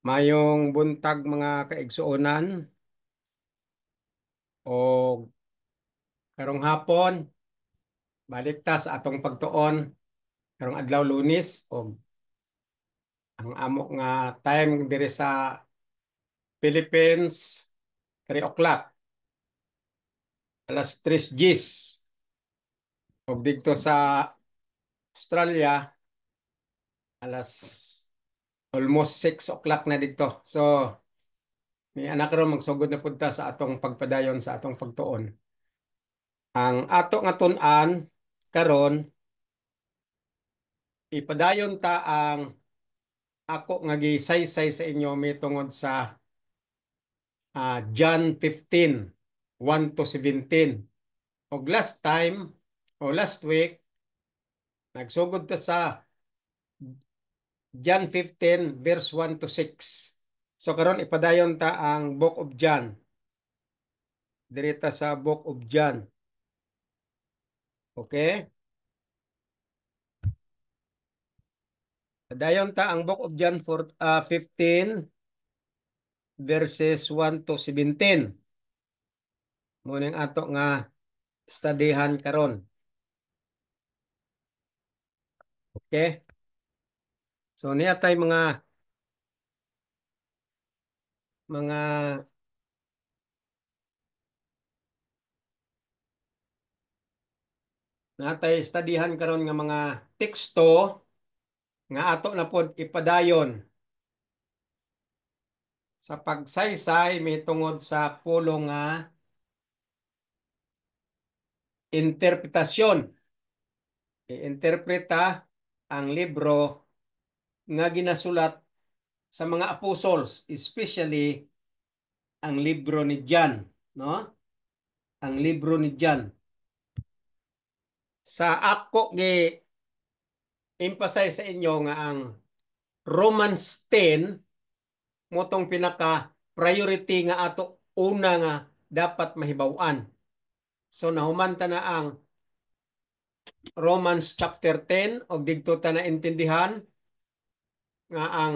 Mayong buntag mga kaigsuonan o karong hapon balik ta sa atong pagtuon karong adlaw Lunes o ang amo nga time diri sa Philippines 3 o'clock, alas 3 gis, og dito sa Australia alas almost 6 o'clock na dito. So ni anak ron magsugod na punta sa atong pagpadayon sa atong pagtuon. Ang ato nga tun-an karon ipadayon ta ang ako nga gisaysay sa inyo may tungod sa John 15, 1 to 17. O last time, o last week, nagsugod ta sa John 15, verse 1 to 6. So karon ipadayon ta ang Book of John. Dirita sa Book of John. Okay? Padayon ta ang Book of John 15, verses 1 to 17. Muning ato nga studyhan karon. Okay? So niya tay mga natay studyhan karon nga mga teksto nga ato na pod ipadayon sa pagsaysay may tungod sa pulong nga interpretasyon. Iinterpreta ang libro nga ginasulat sa mga apostles, especially ang libro ni John, no? Ang libro ni John. Sa ako gi-emphasize sa inyo nga ang Romans 10 motong pinaka priority nga ato una nga dapat mahibaw-an. So nahumanta na ang Romans chapter 10 og didto ta na intindihan nga ang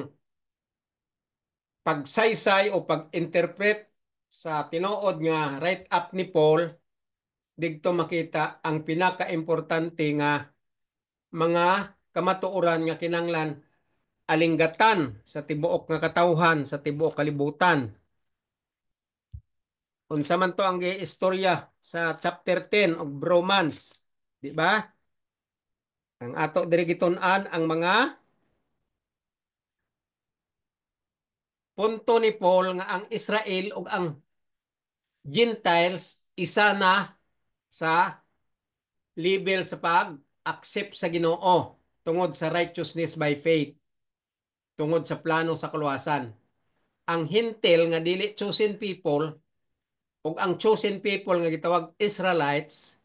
pagsaysay o pag-interpret sa tinuod nga write up ni Paul didto makita ang pinaka-importante nga mga kamatuoran nga kinanglan alinggatan sa tibuok nga katawhan sa tibuok kalibutan. Unsa man to ang istorya sa chapter 10 og Romans, di ba? Ang ato diri gitun-an ang mga punto ni Paul nga ang Israel ug ang Gentiles isa na sa level sa pag-accept sa Ginoo tungod sa righteousness by faith, tungod sa plano sa kaluwasan. Ang hintil nga dili chosen people ug ang chosen people nga gitawag Israelites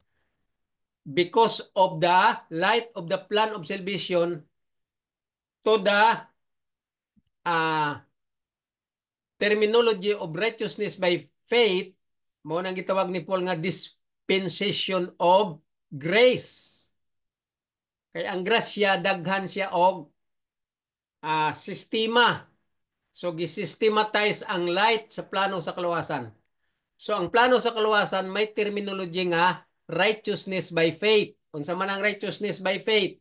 because of the light of the plan of salvation to the uh, terminology of righteousness by faith, mo nang gitawag ni Paul nga dispensation of grace. Kay ang grasya daghan siya og sistema. So gisystematize ang light sa plano sa kaluwasan. So ang plano sa kaluwasan may terminology nga righteousness by faith. Unsa man ang righteousness by faith?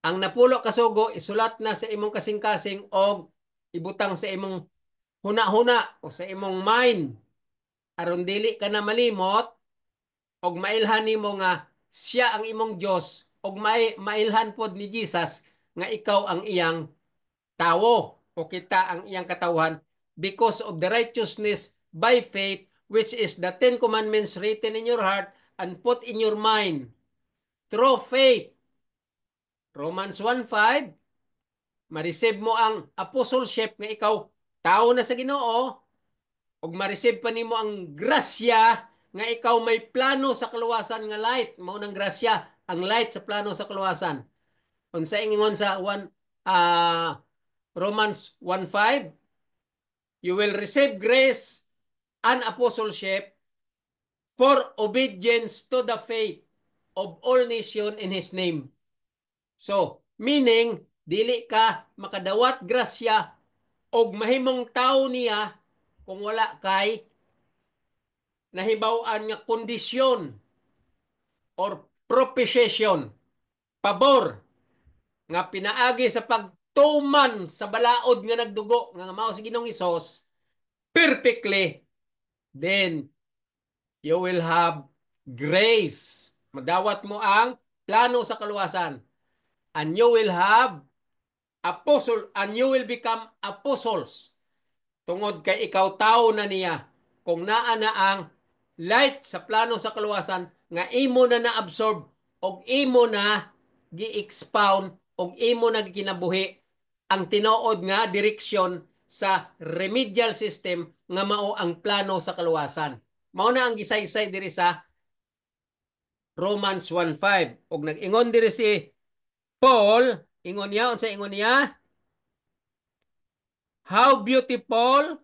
Ang napulo kasugo isulat na sa imong kasing-kasing og ibutang sa imong huna-huna o sa imong mind aron dili ka na malimot og mailhan nimo nga siya ang imong Dios og mailhan pod ni Jesus nga ikaw ang iyang tawo o kita ang iyang katawhan because of the righteousness by faith which is the 10 commandments written in your heart and put in your mind through faith. Romans 1:5, ma-receive mo ang apostleship nga ikaw tao na sa Ginoo ug ma-receive pa nimo ang grasya nga ikaw may plano sa kaluwasan nga light, mao nang grasya ang light sa plano sa kaluwasan. Unsa ingon sa Romans 1:5, you will receive grace and apostleship for obedience to the faith of all nation in His name. So, meaning, dili ka makadawat grasya og mahimong tawo niya kung wala kay nahibaw-an nga kondisyon or propitiation, pabor nga pinaagi sa pagtuman sa balaod nga nagdugo nga mao si Ginoong Hesus perfectly, then you will have grace. Madawat mo ang plano sa kaluwasan. And you will have apostle and you will become apostles. Tungod kay ikaw tao na niya. Kung naa na ang light sa plano sa kaluwasan nga imo na na-absorb og imo na gi-expound og imo na gikinabuhi ang tinuod nga direksyon sa remedial system nga mao ang plano sa kaluwasan. Mao na ang gisaysay diri sa Romans 1:5. Og nag-ingon diri si Paul, ingon niya, unsa ingon niya? How beautiful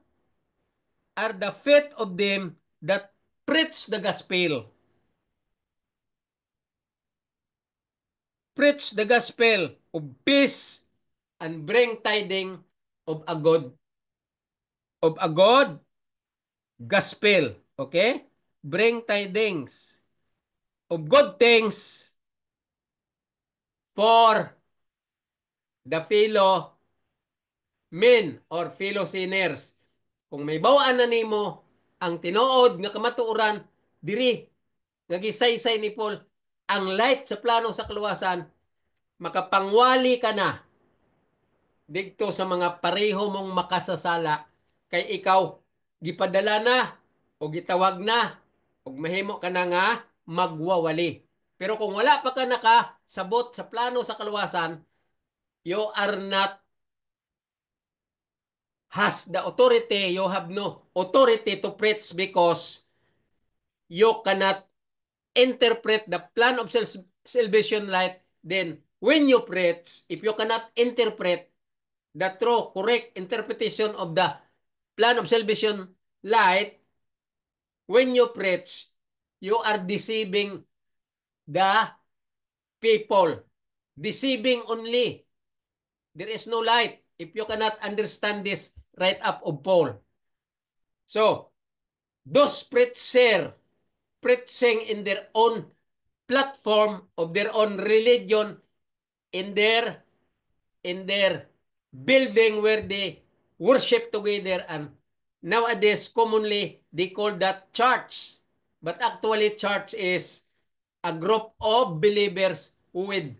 are the feet of them that preach the gospel. Preach the gospel of peace and bring tidings of a good gospel. Okay? Bring tidings of good things for the fellow men or fellow sinners. Kung may bawaan na nimo ang tinuod nga kamatuoran diri nga gisaysay ni Paul ang light sa plano sa kaluwasan, makapangwali ka na dito sa mga pareho mong makasasala kay ikaw gipadala na o gitawag na o mahimo ka na nga magwawali. Pero kung wala pa ka nakasabot sa plano sa kaluwasan, you are not has the authority, you have no authority to preach because you cannot interpret the plan of salvation light. Then when you preach, if you cannot interpret the true, correct interpretation of the plan of salvation light, when you preach, you are deceiving the people. Deceiving only. There is no light if you cannot understand this right up of Paul. So, those preaching in their own platform of their own religion, in their building where they worship together, and nowadays commonly they call that church, but actually church is a group of believers with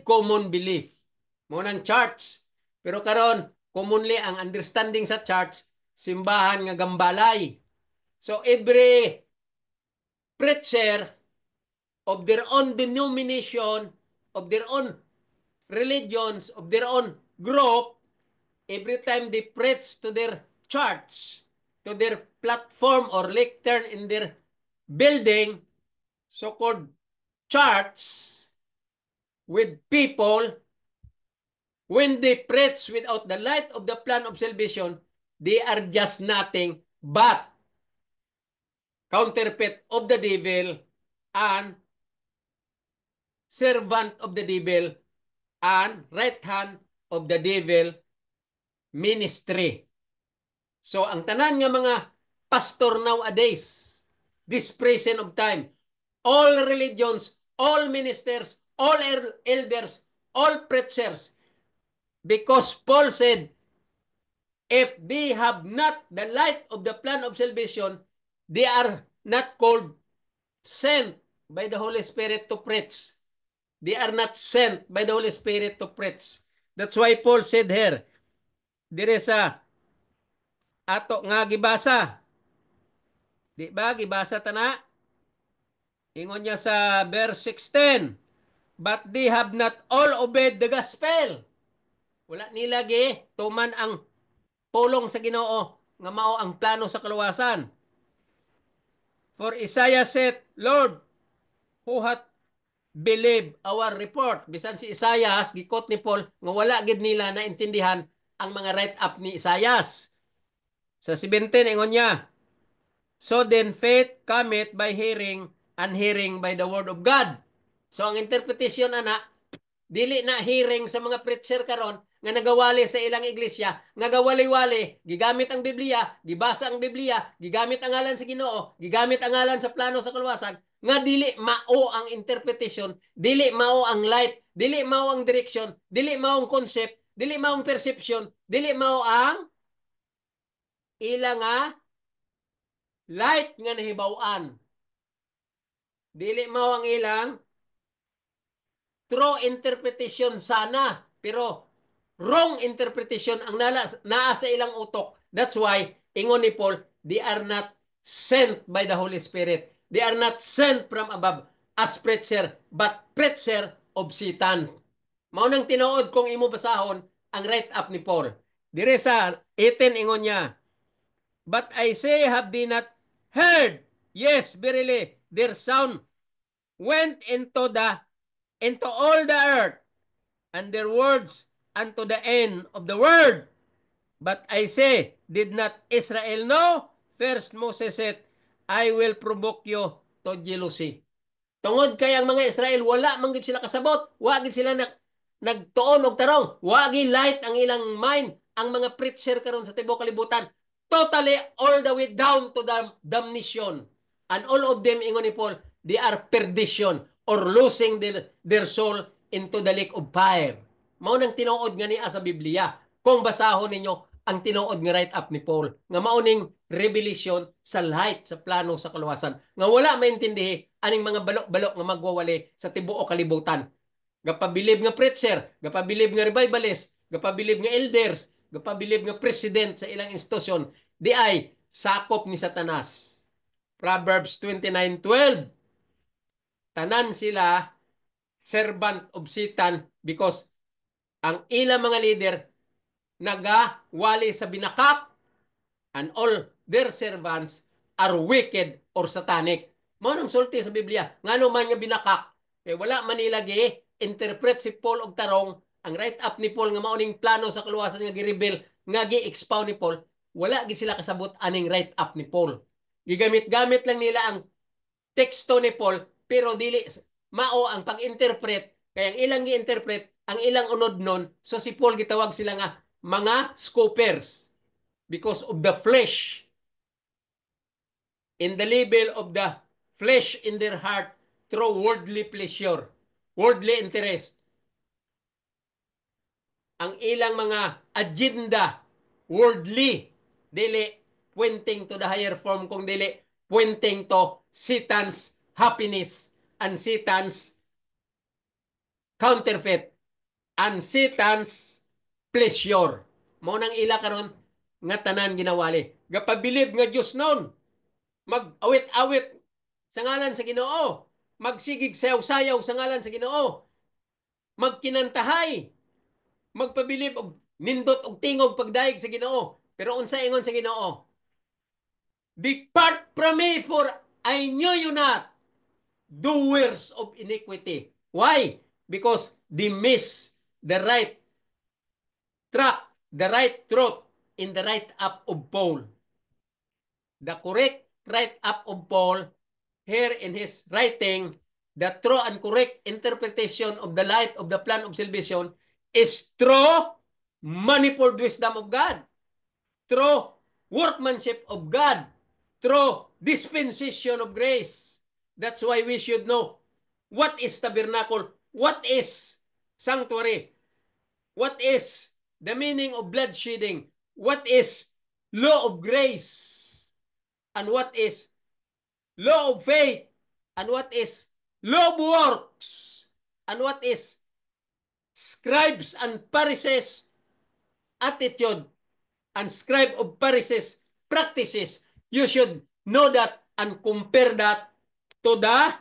common belief mo ng church. Pero karon commonly ang understanding sa church simbahan nga gambalay. So every preacher of their own denomination, of their own religions, of their own group, every time they preach to their church, to their platform or lectern in their building, so-called church, with people, when they preach without the light of the plan of salvation, they are just nothing but counterfeit of the devil and servant of the devil and right hand of the devil ministry. So ang tanan nga mga pastor nowadays, this present of time, all religions, all ministers, all elders, all preachers, because Paul said, if they have not the light of the plan of salvation, they are not called sent by the Holy Spirit to preach. They are not sent by the Holy Spirit to preach. That's why Paul said here, dire sa ato nga gibasa. Di ba? Gibasa ta na? Ingon niya sa verse 16, but they have not all obeyed the gospel. Wala nila tuman ang pulong sa Ginoo nga mao ang plano sa kaluwasan. For Isaiah said, Lord, who hath believed our report? Bisan si Isaiah, gikot ni Paul, nga wala gid nila naintindihan ang mga write-up ni Isaiah. Sa 17, ingon niya, so then faith cometh by hearing, and hearing by the word of God. So ang interpretation ana, dili na hearing sa mga preacher karon nga nagawali sa ilang iglesia, nga gawali-wali, gigamit ang Biblia, gibasa ang Biblia, gigamit ang ngalan sa Ginoo, gigamit ang ngalan sa plano sa kaluwasan, nga dili mao ang interpretation, dili mao ang light, dili mao ang direction, dili mao ang concept, dili mao ang perception, dili mao ang ilang nga light nga nahibaw-an. Dili mao ang ilang true interpretation sana, pero wrong interpretation ang naa sa ilang utok. That's why, ingon ni Paul, they are not sent by the Holy Spirit. They are not sent from above as preacher, but preacher of Satan. Maunang tinuod kung imo basahon ang write-up ni Paul. Dire sa 18 ingon niya, but I say, have they not heard? Yes, verily, their sound went into all the earth, and their words unto the end of the world. But I say, did not Israel know? First Moses said, I will provoke you to jealousy. Tungod kay ang mga Israel, wala man gid sila kasabot, wa gid sila nagtuon og tarong, wa gid light ang ilang mind, ang mga preacher karon sa tibuok kalibutan, totally all the way down to the damnation. And all of them, ingon ni Paul, they are perdition or losing their soul into the lake of fire. Mao nang tinuod nga niya sa Biblia. Kung basahon ninyo ang tinuod nga write-up ni Paul, nga mauning revelation sa light, sa plano sa kaluwasan, nga wala maintindihi aning mga balok-balok nga magwawali sa tibuok kalibutan. Gapabilib nga preacher, gapabilib nga revivalist, gapabilib nga elders, gapabilib nga president sa ilang institusyon, di ay sakop ni Satanas. Proverbs 29:12. Tanan sila servant of Satan because ang ilang mga leader nagawali sa binakak, and all their servants are wicked or satanic. Mao nang sulti sa Biblia, ngano man nga binakak, kay wala man nila gi-interpret si Paul og tarong, ang write-up ni Paul nga maoning plano sa kaluwasan nga gi-reveal, nga gi-expound ni Paul, wala gid sila kasabot aning write-up ni Paul. Gigamit-gamit lang nila ang teksto ni Paul, pero dili mao ang pag-interpret, kaya ang ilang gi-interpret, ang ilang unod nun, so si Paul gitawag sila nga mga scoopers because of the flesh, in the level of the flesh in their heart through worldly pleasure, worldly interest. Ang ilang mga agenda, worldly, dili pointing to the higher form, kung dili pointing to Satan's happiness and Satan's counterfeit and Satan's pleasure. Mao nang ila karon nga tanan ginawali. Gapabilib nga Dios noon. Mag-awit-awit sa ngalan sa Ginoo. Magsigig sayaw-sayaw sa ngalan sa Ginoo. Magkinantahay. Magpabilib og nindot og tingog pagdaig sa Ginoo. Pero unsa ingon sa Ginoo? Depart from me, for I knew you not, doers of iniquity. Why? Because they miss the right track, the right truth in the right up of Paul. The correct right up of Paul here in his writing, the true and correct interpretation of the light of the plan of salvation is true manifold wisdom of God, true workmanship of God, true dispensation of grace. That's why we should know what is tabernacle, what is sanctuary, what is the meaning of blood shedding, what is law of grace, and what is law of faith, and what is law of works, and what is scribes and Pharisees attitude, and scribe of Pharisees practices. You should know that and compare that to the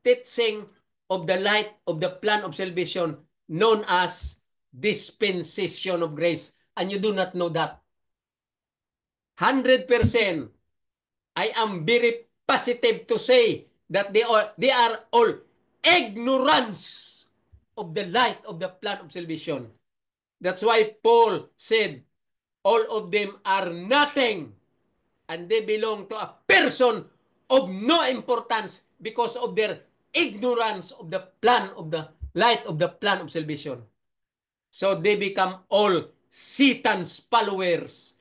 teaching of the light of the plan of salvation known as dispensation of grace. And you do not know that. 100%. I am very positive to say that they are all ignorance of the light of the plan of salvation. That's why Paul said, all of them are nothing, and they belong to a person of no importance because of their ignorance of the plan of the light of the plan of salvation. So they become all Satan's followers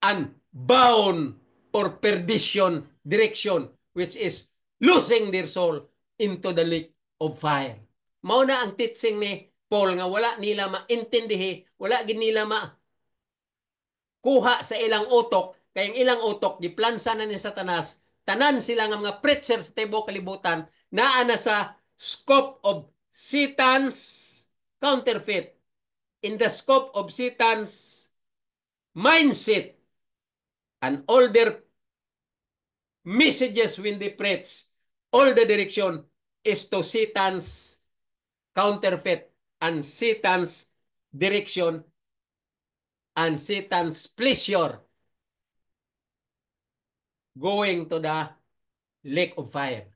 and bound for perdition direction, which is losing their soul into the lake of fire. Mao na ang teaching ni Paul nga wala nila maintindihi, wala gid nila kuha sa ilang utok, kay ang ilang utok giplansa na ni Satanas, tanan sila nga mga preachers sa tibuok kalibutan naa na sa scope of Satan's counterfeit, in the scope of Satan's mindset, and all their messages when they preach, all the direction is to Satan's counterfeit and Satan's direction and Satan's pleasure, going to the lake of fire.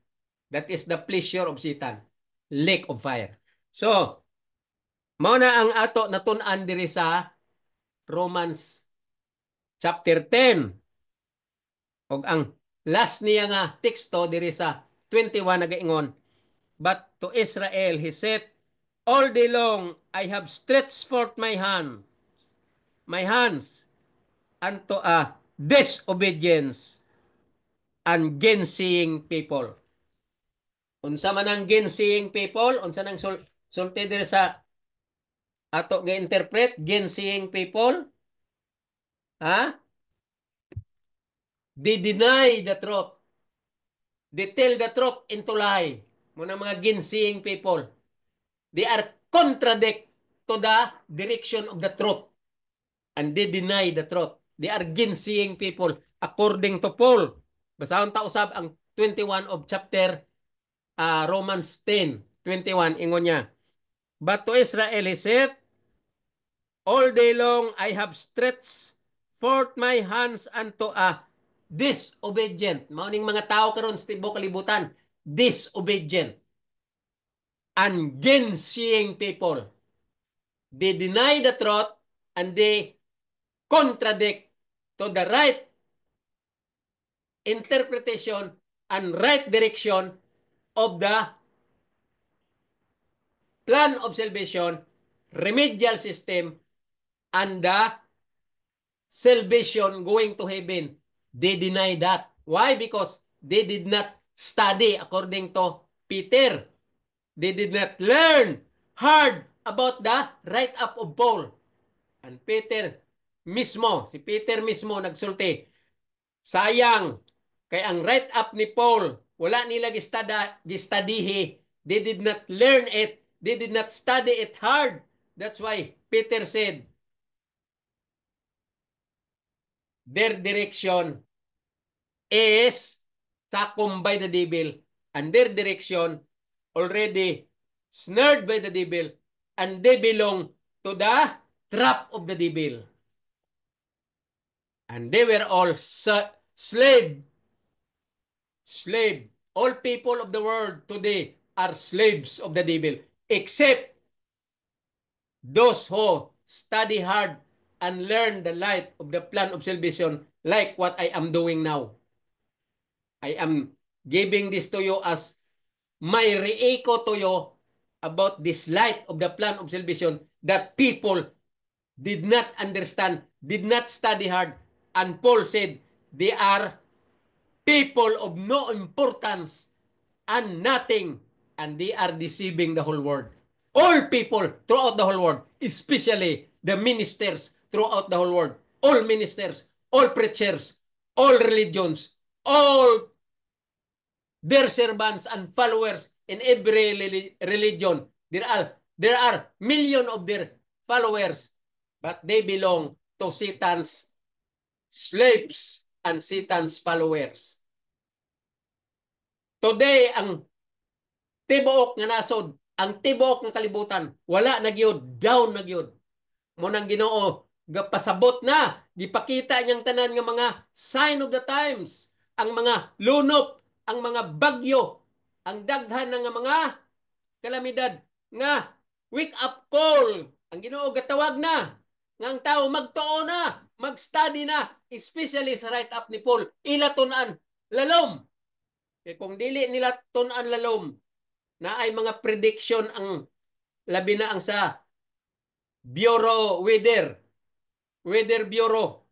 That is the pleasure of Satan, lake of fire. So, mao na ang ato natun-an diri sa Romans chapter 10. Og ang last niya nga teksto diri sa 21 nagaingon, but to Israel he said, all day long I have stretched forth my hands unto a disobedience and gainsaying people. Unsa man ang gainsaying people, unsa nang sulti diri sa ato ga-interpret, gainsaying people, ha? They deny the truth. They tell the truth into lie. Muna mga gainsaying people. They are contradict to the direction of the truth. And they deny the truth. They are gainsaying people according to Paul. Basahon ta usab ang 21 of chapter Romans 10:21 ingon niya. But to Israel he said, all day long I have stretched forth my hands unto a disobedient. Mauning mga tao karon sa tibuok kalibutan, disobedient and gainsaying people. They deny the truth and they contradict to the right interpretation and right direction of the plan of salvation, remedial system, and the salvation going to heaven. They deny that. Why? Because they did not study according to Peter. They did not learn hard about the write-up of Paul. And Peter mismo, si Peter mismo nagsulti, sayang, kay ang write-up ni Paul, wala nila gistudihi. They did not learn it. They did not study it hard. That's why Peter said, their direction is succumbed by the devil, and their direction already snared by the devil, and they belong to the trap of the devil. And they were all slave. All people of the world today are slaves of the devil, except those who study hard and learn the light of the plan of salvation, like what I am doing now. I am giving this to you as my re-echo to you about this light of the plan of salvation that people did not understand, did not study hard, and Paul said they are people of no importance and nothing, and they are deceiving the whole world. All people throughout the whole world, especially the ministers throughout the whole world, all ministers, all preachers, all religions, all their servants and followers in every religion. There are millions of their followers, but they belong to Satan's slaves and Satan's followers. Today, ang tibuok nga nasod, ang tibuok nga kalibutan, wala na gyud, down na gyud. Munang Ginoo gapasabot na, gipakita niyang tanan nga mga sign of the times, ang mga lunop, ang mga bagyo, ang daghan nga mga kalamidad nga wake up call. Ang Ginoo gatawag na nga ang tao magtuo na, mag-study na, especially sa write up ni Paul, ila tun-an lalom. Kaya kung dili nila tun-an lalom, na ay mga prediction ang labi na ang sa Bureau Weather Bureau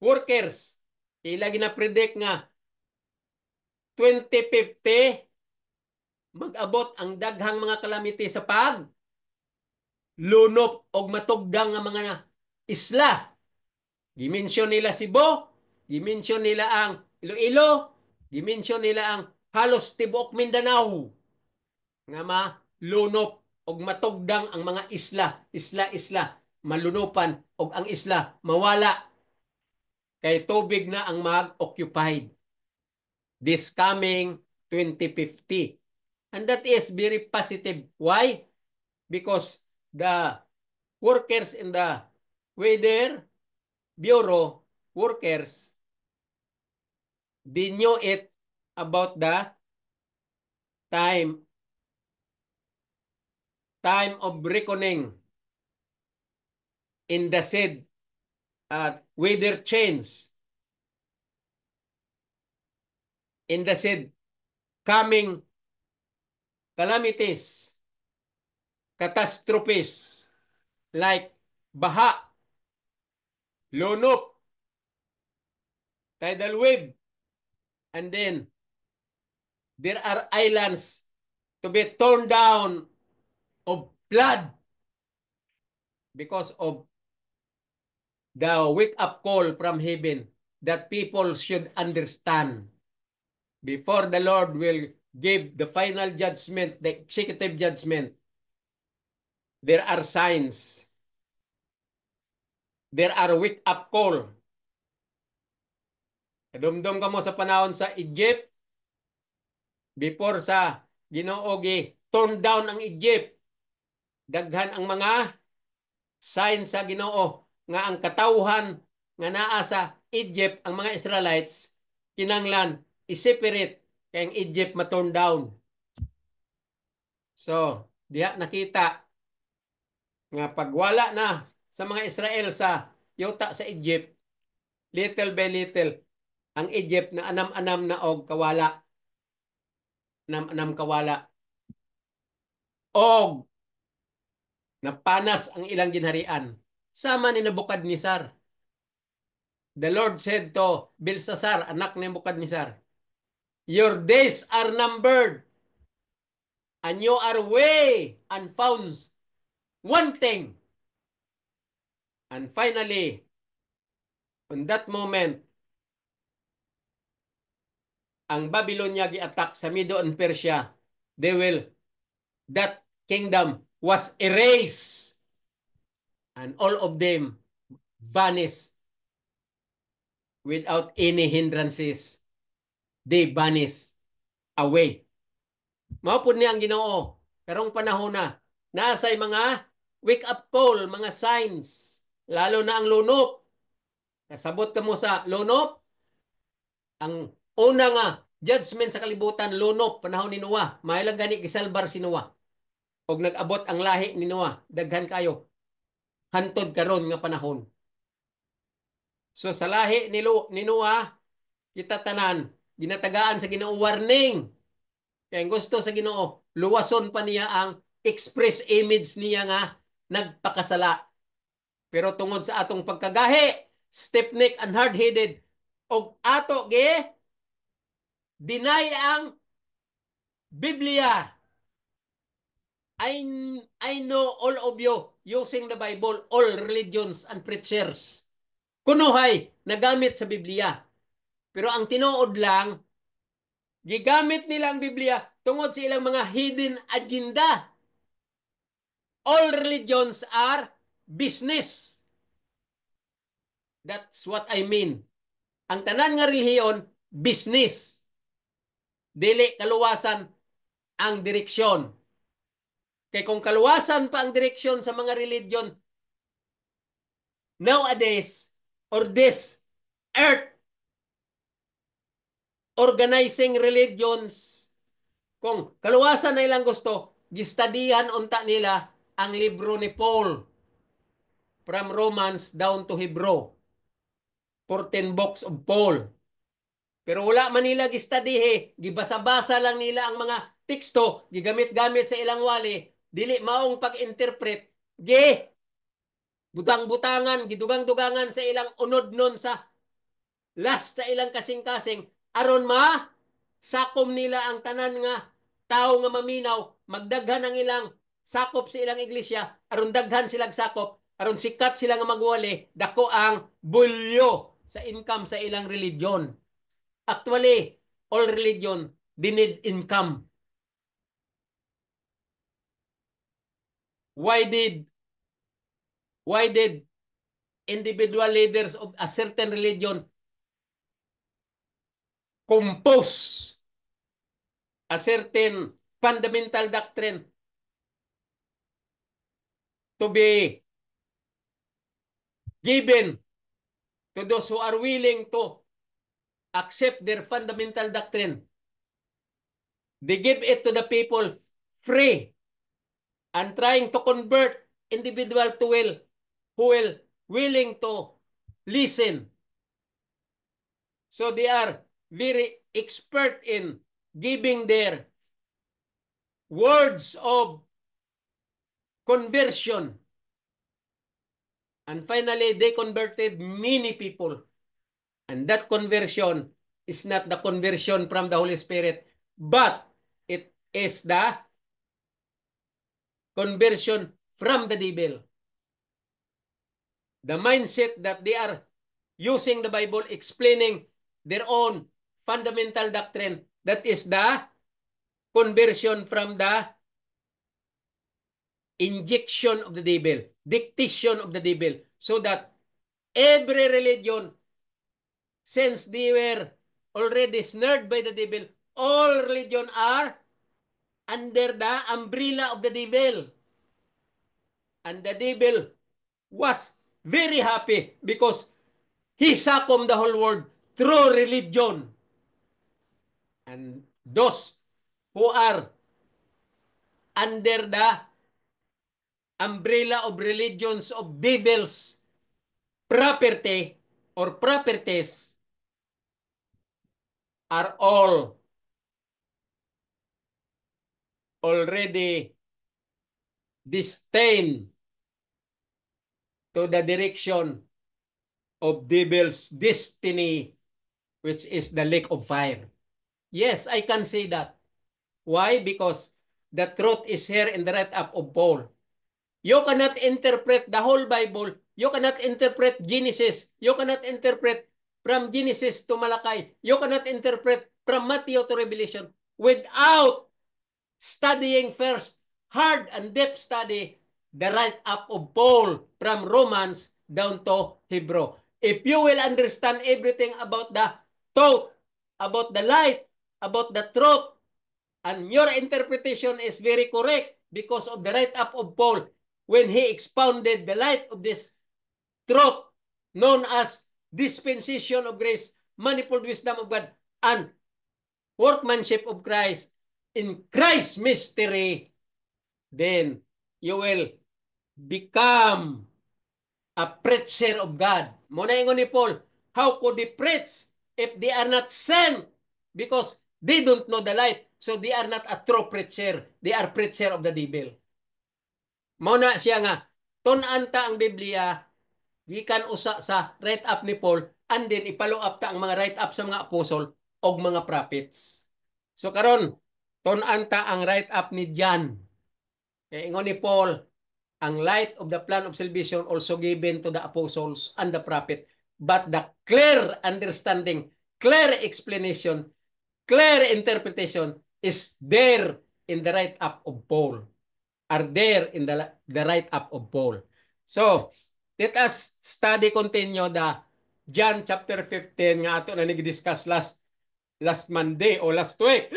workers ila gina-predict nga 2050 mag-abot ang daghang mga calamity sa pag lunop og matugdang nga mga isla. Dimensyon nila Cebu, dimensyon nila ang Iloilo, dimensyon nila ang halos tibuok Mindanao nga malunop og matugdang ang mga isla, malunupan og ang isla mawala kay tubig na ang mag-occupied this coming 2050. And that is very positive. Why? Because the workers in the Weather Bureau workers, they knew it about the time of reckoning in the said weather change, in the said coming calamities, catastrophes like baha, lunop, tidal wave, and then there are islands to be torn down of flood because of the wake-up call from heaven that people should understand before the Lord will give the final judgment, the executive judgment. There are signs. There are wake-up call. Kadumdum ka mo sa panahon sa Egypt, before sa Ginoo turn down ang Egypt, daghan ang mga sign sa Ginoo nga ang katawhan nga naa sa Egypt, ang mga Israelites kinanglan i-separate kay ang Egypt ma-turn down. So diha nakita nga pagwala na sa mga Israel sa yuta sa Egypt, little by little ang Egypt na anam-anam na og kawala, anam-anam kawala og napanas ang ilang ginharian. Sama ni Nabukadnesar. The Lord said to Belshazzar, anak ni Nabukadnesar, your days are numbered and you are way and found wanting. And finally, on that moment, ang Babylonia gi-attack sa Medo and Persia, that kingdom was erased and all of them vanished without any hindrances. They vanished away. Maupod niya ang Ginoo karong panahon na nasay mga wake up call, mga signs, lalo na ang lunop. Kasabot ka mo sa lunop, ang una nga judgment sa kalibutan lunop panahon ni Noah. Mahilang gani gisalbar si Noah. Og nag-abot ang lahi ni Noah, daghan kayo hantod karon nga panahon. So sa lahi ni Noah, kita tanan ginatagaan sa Ginoo warning. Kaya gusto sa Ginoo, luwason pa niya ang express image niya nga nagpakasala. Pero tungod sa atong pagkagahi, stiff-necked and hard-headed, og ato deny ang Biblia. I know all of you using the Bible, all religions and preachers. Kunuhay, nagamit sa Biblia. Pero ang tinuod lang, gigamit nila ang Biblia tungod sa ilang mga hidden agenda. All religions are business. That's what I mean. Ang tanan nga relihiyon, business. Dili kaluwasan ang direksyon. Kaya kung kaluwasan pa ang direksyon sa mga religion nowadays, or this earth organizing religions, kung kaluwasan na ilang gusto, gistadihan unta nila ang libro ni Paul from Romans down to Hebrew. 14 books of Paul. Pero wala man nila gistadihe, gibasa-basa lang nila ang mga teksto, gigamit-gamit sa ilang wali, dili maong pag-interpret, butang-butangan, gidugang-dugangan sa ilang unod nun sa last sa ilang kasing-kasing, aron sakom nila ang tanan nga tao nga maminaw, magdaghan ang ilang sakop sa ilang iglesia, aron daghan silang sakop, aron sikat sila nga magwali, dako ang bulyo sa income sa ilang religion. Actually, all religion, they need income. Why did individual leaders of a certain religion compose a certain fundamental doctrine to be given to those who are willing to accept their fundamental doctrine? They give it to the people free and trying to convert individual to who will willing to listen. So they are very expert in giving their words of conversion. And finally, they converted many people. And that conversion is not the conversion from the Holy Spirit, but it is the conversion from the devil. The mindset that they are using the Bible, explaining their own fundamental doctrine, that is the conversion from the injection of the devil, dictation of the devil, so that every religion, since they were already snared by the devil, all religion are under the umbrella of the devil. And the devil was very happy because he succumbed the whole world through religion. And those who are under the umbrella of religions of devils property or properties are all already destined to the direction of devil's destiny, which is the lake of fire. Yes, I can say that. Why? Because the truth is here in the right up of Paul. You cannot interpret the whole Bible. You cannot interpret Genesis. You cannot interpret from Genesis to Malachi. You cannot interpret from Matthew to Revelation without studying first, hard and depth study, the right up of Paul from Romans down to Hebrew. If you will understand everything about the thought, about the light, about the truth, and your interpretation is very correct because of the right up of Paul when he expounded the light of this truth known as dispensation of grace, manifold wisdom of God, and workmanship of Christ in Christ's mystery, then you will become a preacher of God. Muna ingon ni Paul, how could they preach if they are not sent? Because they don't know the light. So they are not a true preacher. They are preacher of the devil. Muna siya nga, tunanta ang Biblia, gikan usa sa write up ni Paul, and then ipalo up ta ang mga write up sa mga apostle o mga prophets. So karon, tunanta ang write up ni John. Kaya ingon ni Paul, ang light of the plan of salvation also given to the apostles and the prophet, but the clear understanding, clear explanation, clear interpretation is there in the write up of Paul, are there in the write up of Paul. So, let us study continue the John chapter 15 nga ato na nag-discuss last Monday o last week.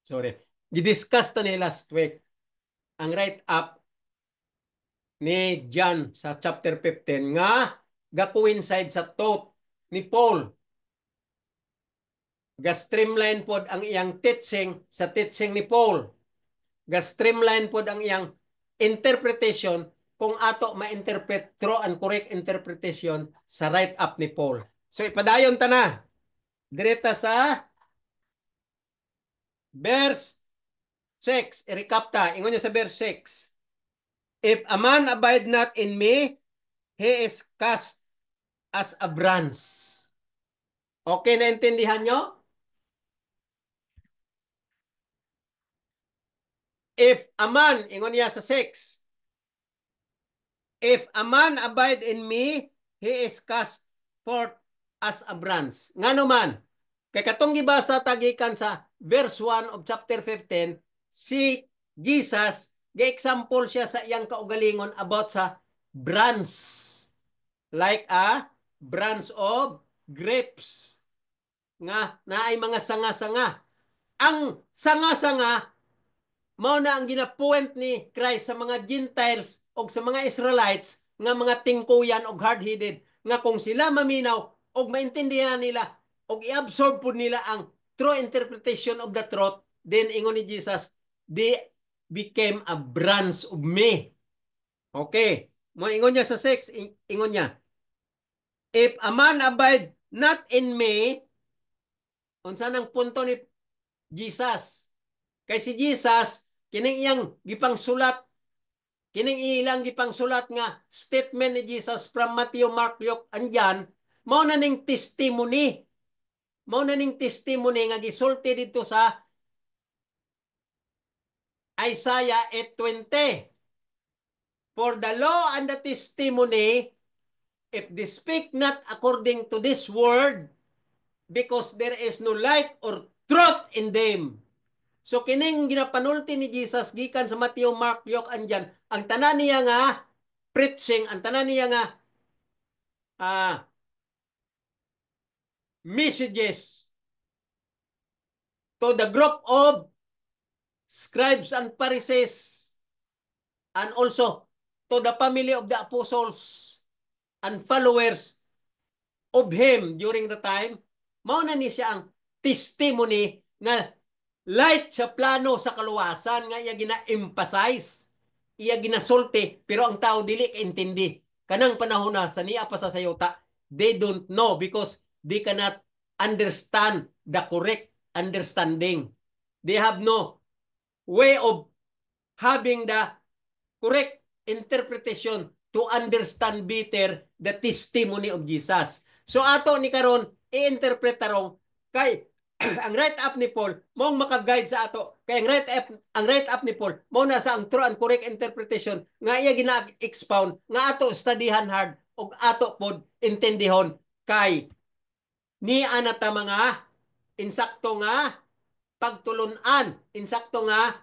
Sorry. Gidiscuss na ni last week ang write up ni John sa chapter 15 nga ga-coincide sa thought ni Paul. Ga-streamline pod ang iyang teaching sa teaching ni Paul. Ga-streamline pod ang iyang interpretation kung ato ma-interpret true and correct interpretation sa write up ni Paul. So ipadayon ta na. Direta sa verse 6. I-recap ta. Ingon niyo sa verse 6. If a man abide not in me, he is cast as a branch. Okay, naintindihan nyo? If a man, ingon niya sa 6, if a man abide in me, he is cast forth as a branch. Nga naman, kay katong gibasa tagikan sa verse 1 of chapter 15, si Jesus, gi-example siya sa iyang kaugalingon about sa branch. Like a branch of grapes. Nga naay mga sanga-sanga. Ang sanga-sanga mao na ang ginapuwent ni Christ sa mga Gentiles o sa mga Israelites nga mga tingkuyan o hard-headed nga kung sila maminaw o maintindihan nila o i-absorb po nila ang true interpretation of the truth, then ingon ni Jesus, they became a branch of me. Okay. Mo ingon niya sa 6, ingon niya, if a man abide not in me, unsa nang punto ni Jesus? Kay si Jesus, kining iyang gipang sulat, kining ilang gipang sulat nga statement ni Jesus from Matthew, Mark, Luke, and John, mao na ning testimony. Mao na ning testimony nga gisulti dito sa Isaiah 8:20. For the law and the testimony, if they speak not according to this word, because there is no light or truth in them. So kining ginapanulti ni Jesus gikan sa Matthew, Mark, Luke, and John, ang tanan niya nga preaching, ang tanan niya nga messages to the group of scribes and Pharisees and also to the family of the apostles and followers of him during the time, mao na ni siya ang testimony nga light sa plano sa kaluwasan nga iya gina-emphasize, iya ginasulti, pero ang tao dili kaintindi. Kanang panahon na sa niya pa sa sayota, they don't know because they cannot understand the correct understanding. They have no way of having the correct interpretation to understand better the testimony of Jesus. So ato ni karon i-interpret tarong kay ang right up ni Paul mong maka-guide sa ato kay ang right up ni Paul mo na sa ang true and correct interpretation nga iya gina-expound nga ato studyhan hard og ato pod intindihon kay ni anata mga insakto nga pagtulunan, insakto nga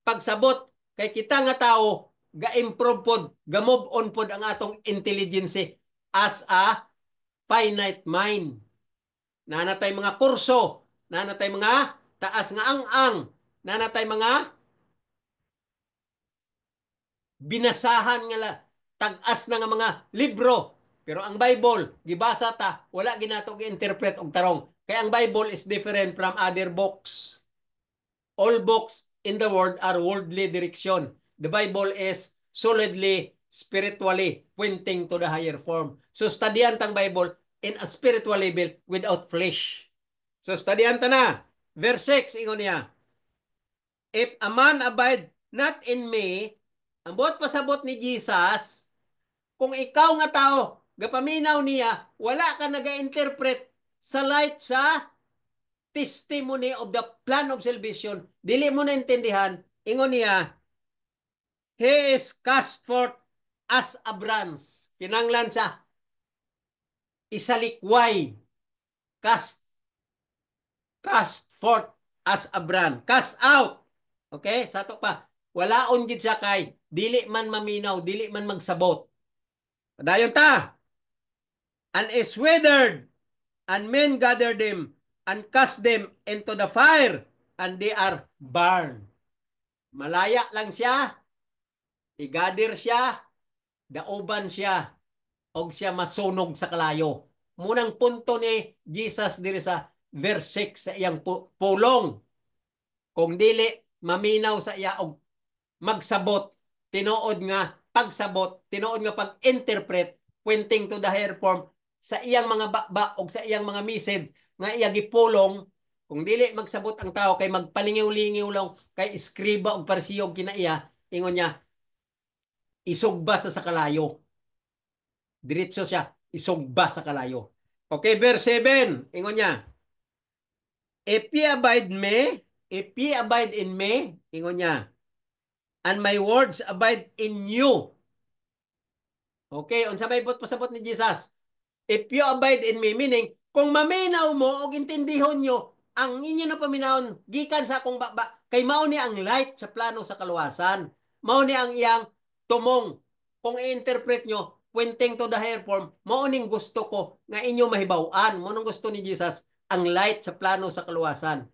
pagsabot kay kita nga tao ga-improve pod, ga-move on pod ang atong intelligence as a finite mind. Nanatay mga kurso, nanatay mga taas nga ang-ang, nanatay mga binasahan nga tag-as na nga mga libro. Pero ang Bible, gibasa ta, wala ginato gi-interpret og tarong. Kaya ang Bible is different from other books. All books in the world are worldly direction. The Bible is solidly spiritually pointing to the higher form. So studyan tang Bible in a spiritual level without flesh. So studyan ta na. Verse 6 ingon niya, if a man abide not in me, ang buot pasabot ni Jesus, kung ikaw nga tao, gapaminaw niya, wala ka naga-interpret sa light sa testimony of the plan of salvation, dili mo naintindihan, ingon niya, he is cast forth as a branch. Kinanglan sa isalikway. Cast forth as a branch. Cast out. Okay? Sato pa. Wala on gid siya kay dili man maminaw, dili man magsabot. Padayon ta. And is withered, and men gather them and cast them into the fire, and they are burned. Malaya lang siya, igadir siya, dauban siya, og siya masunog sa kalayo. Munang punto ni Jesus diri sa verse 6 sa iyang pulong. Kung dili maminaw sa iya og magsabot, tinuod nga pagsabot, tinuod nga pag-interpret, pointing to the higher form sa iyang mga bakba o sa iyang mga message nga iya gipulong, kung dili magsabot ang tao kay magpalingiw-lingiw lang kay iskriba og parsiyog kinaiya, ingon niya, isugba sa kalayo. Diretso siya, isugba sa kalayo. Okay, verse 7. Ingon niya, if ye abide me, if ye abide in me, ingon niya, and my words abide in you. Okay, unsa may pasabot ni Jesus? If you abide in me, meaning, kung maminaw mo o intindihon nyo, ang inyo na paminahon, gikan sa akong baba, kay mao ni ang light sa plano sa kaluwasan. Mao ni ang iyang tumong. Kung i-interpret nyo, pointing to the higher form, mao ning gusto ko nga inyo mahibaw-an. Mao nang gusto ni Jesus, ang light sa plano sa kaluwasan.